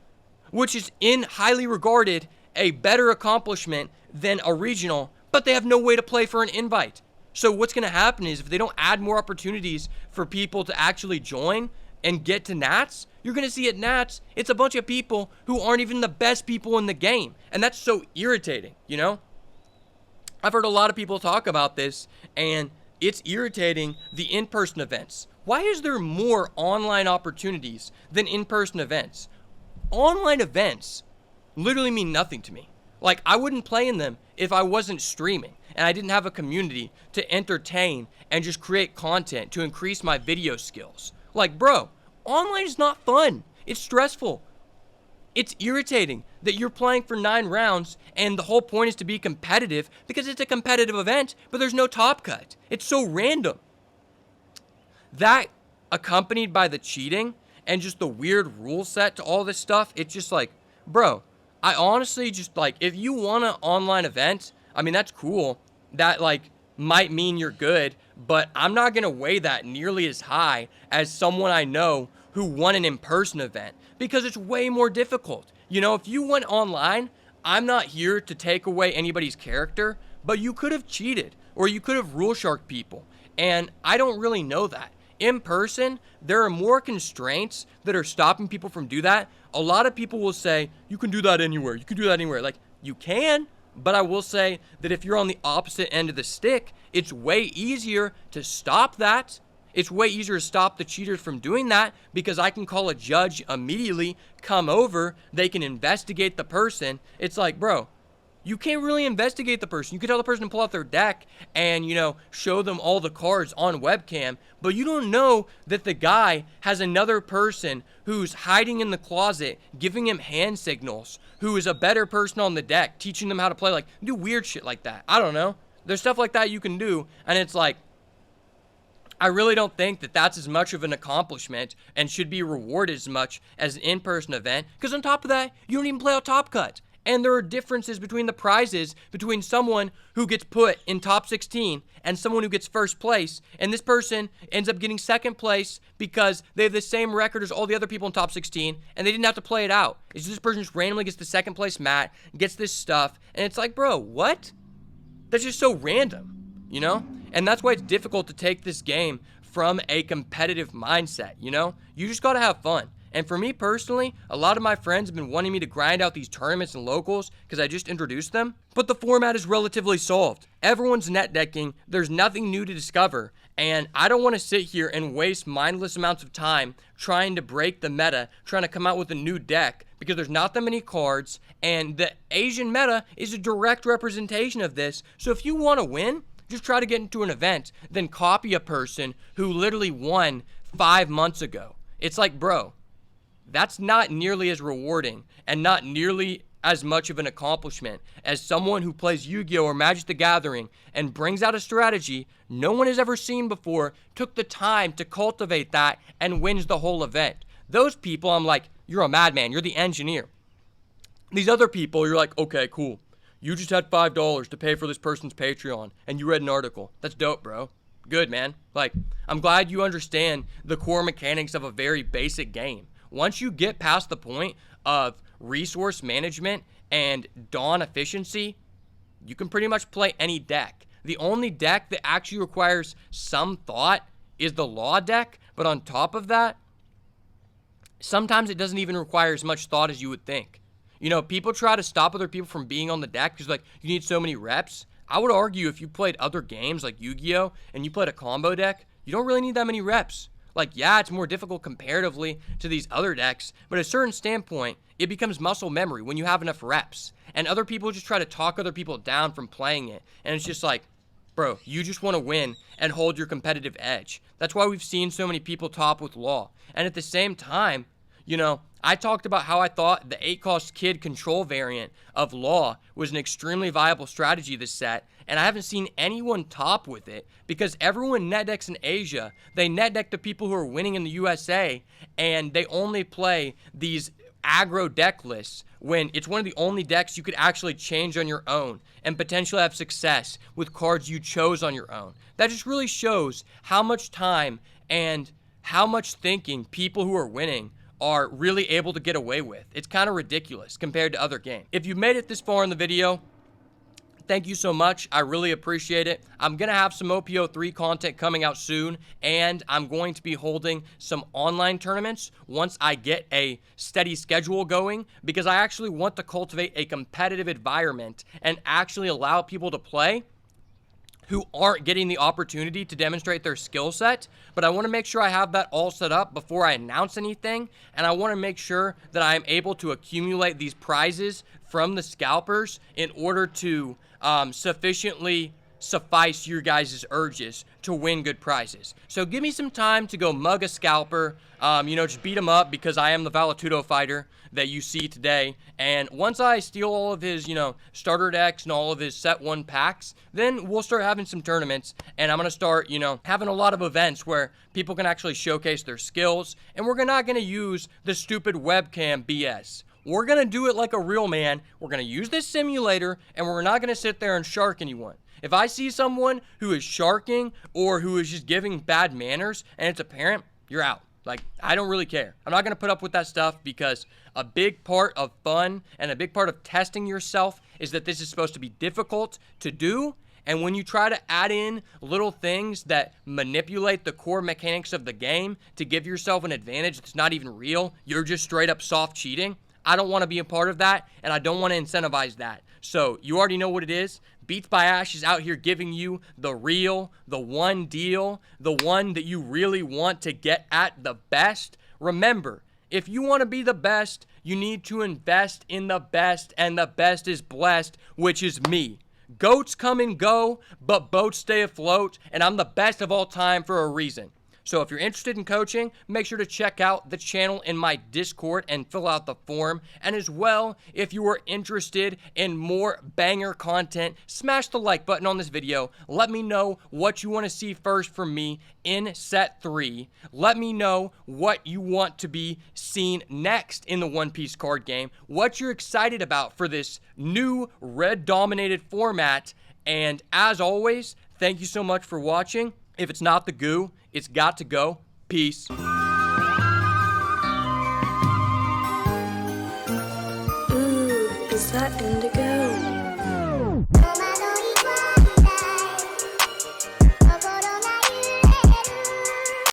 which is highly regarded a better accomplishment than a regional, but they have no way to play for an invite. So what's going to happen is if they don't add more opportunities for people to actually join and get to Nats, you're going to see at Nats, it's a bunch of people who aren't even the best people in the game. And that's so irritating, you know? I've heard a lot of people talk about this, and it's irritating the in-person events. Why is there more online opportunities than in-person events? Online events literally mean nothing to me. Like, I wouldn't play in them if I wasn't streaming. and I didn't have a community to entertain and just create content to increase my video skills. Like, bro, online is not fun. It's stressful. It's irritating that you're playing for 9 rounds and the whole point is to be competitive because it's a competitive event, but there's no top cut. It's so random. That, accompanied by the cheating and just the weird rule set to all this stuff, it's just like, bro, I honestly just, like, if you want an online event, I mean, that's cool. That, like, might mean you're good, but I'm not going to weigh that nearly as high as someone I know who won an in-person event, because it's way more difficult. You know, if you went online, I'm not here to take away anybody's character, but you could have cheated, or you could have rule sharked people, and I don't really know that. In person, there are more constraints that are stopping people from do that. A lot of people will say, you can do that anywhere. You can do that anywhere. Like, you can, but I will say that if you're on the opposite end of the stick, it's way easier to stop that. It's way easier to stop the cheaters from doing that because I can call a judge immediately, come over, they can investigate the person. It's like, bro, you can't really investigate the person. You can tell the person to pull out their deck and, you know, show them all the cards on webcam, but you don't know that the guy has another person who's hiding in the closet, giving him hand signals, who is a better person on the deck, teaching them how to play, like, do weird shit like that. I don't know. There's stuff like that you can do, and it's like, I really don't think that that's as much of an accomplishment and should be rewarded as much as an in-person event, because on top of that, you don't even play out top cut. And there are differences between the prizes between someone who gets put in top 16 and someone who gets first place. And this person ends up getting second place because they have the same record as all the other people in top 16 and they didn't have to play it out. It's just this person just randomly gets the second place mat, gets this stuff. And it's like, bro, what? That's just so random, you know? And that's why it's difficult to take this game from a competitive mindset, you know? You just gotta have fun. And for me personally, a lot of my friends have been wanting me to grind out these tournaments and locals because I just introduced them. But the format is relatively solved. Everyone's net decking, there's nothing new to discover, and I don't want to sit here and waste mindless amounts of time trying to break the meta, trying to come out with a new deck, because there's not that many cards, and the Asian meta is a direct representation of this. So if you want to win, just try to get into an event, then copy a person who literally won 5 months ago. It's like, bro, that's not nearly as rewarding and not nearly as much of an accomplishment as someone who plays Yu-Gi-Oh! Or Magic the Gathering and brings out a strategy no one has ever seen before, took the time to cultivate that, and wins the whole event. Those people, I'm like, you're a madman, you're the engineer. These other people, you're like, okay, cool. You just had $5 to pay for this person's Patreon, and you read an article. That's dope, bro. Good, man. Like, I'm glad you understand the core mechanics of a very basic game. Once you get past the point of resource management and dawn efficiency, you can pretty much play any deck. The only deck that actually requires some thought is the law deck, but on top of that, sometimes it doesn't even require as much thought as you would think. You know, people try to stop other people from being on the deck because, like, you need so many reps. I would argue if you played other games like Yu-Gi-Oh! And you played a combo deck, you don't really need that many reps. Like, yeah, it's more difficult comparatively to these other decks, but at a certain standpoint, it becomes muscle memory when you have enough reps. And other people just try to talk other people down from playing it. And it's just like, bro, you just want to win and hold your competitive edge. That's why we've seen so many people top with Law. And at the same time, you know, I talked about how I thought the 8-cost Kid control variant of Law was an extremely viable strategy this set, and I haven't seen anyone top with it because everyone net decks in Asia. They net deck the people who are winning in the USA, and they only play these aggro deck lists when it's one of the only decks you could actually change on your own and potentially have success with cards you chose on your own. That just really shows how much time and how much thinking people who are winning are really able to get away with. It's kind of ridiculous compared to other games. If you've made it this far in the video, thank you so much. I really appreciate it. I'm going to have some OPO3 content coming out soon, and I'm going to be holding some online tournaments once I get a steady schedule going, because I actually want to cultivate a competitive environment and actually allow people to play who aren't getting the opportunity to demonstrate their skill set. But I want to make sure I have that all set up before I announce anything, and I want to make sure that I am able to accumulate these prizes from the scalpers in order to sufficiently suffice your guys' urges to win good prizes. So give me some time to go mug a scalper, just beat him up because I am the Valetudo fighter that you see today. And once I steal all of his, starter decks and all of his set 1 packs, then we'll start having some tournaments, and I'm going to start, having a lot of events where people can actually showcase their skills, and we're not going to use the stupid webcam BS. We're going to do it like a real man. We're going to use this simulator, and we're not going to sit there and shark anyone. If I see someone who is sharking or who is just giving bad manners and it's apparent, you're out. Like, I don't really care. I'm not going to put up with that stuff because a big part of fun and a big part of testing yourself is that this is supposed to be difficult to do. And when you try to add in little things that manipulate the core mechanics of the game to give yourself an advantage that's not even real, you're just straight up soft cheating. I don't want to be a part of that, and I don't want to incentivize that. So you already know what it is. Beats by Ash is out here giving you the real, the one deal, the one that you really want to get at the best. Remember, if you want to be the best, you need to invest in the best, and the best is blessed, which is me. Goats come and go, but boats stay afloat, and I'm the best of all time for a reason. So if you're interested in coaching, make sure to check out the channel in my Discord and fill out the form. And as well, if you are interested in more banger content, smash the like button on this video. Let me know what you want to see first from me in set 3. Let me know what you want to be seen next in the One Piece card game, what you're excited about for this new red-dominated format. And as always, thank you so much for watching. If it's not the goo, it's got to go. Peace. Ooh, is that indigo?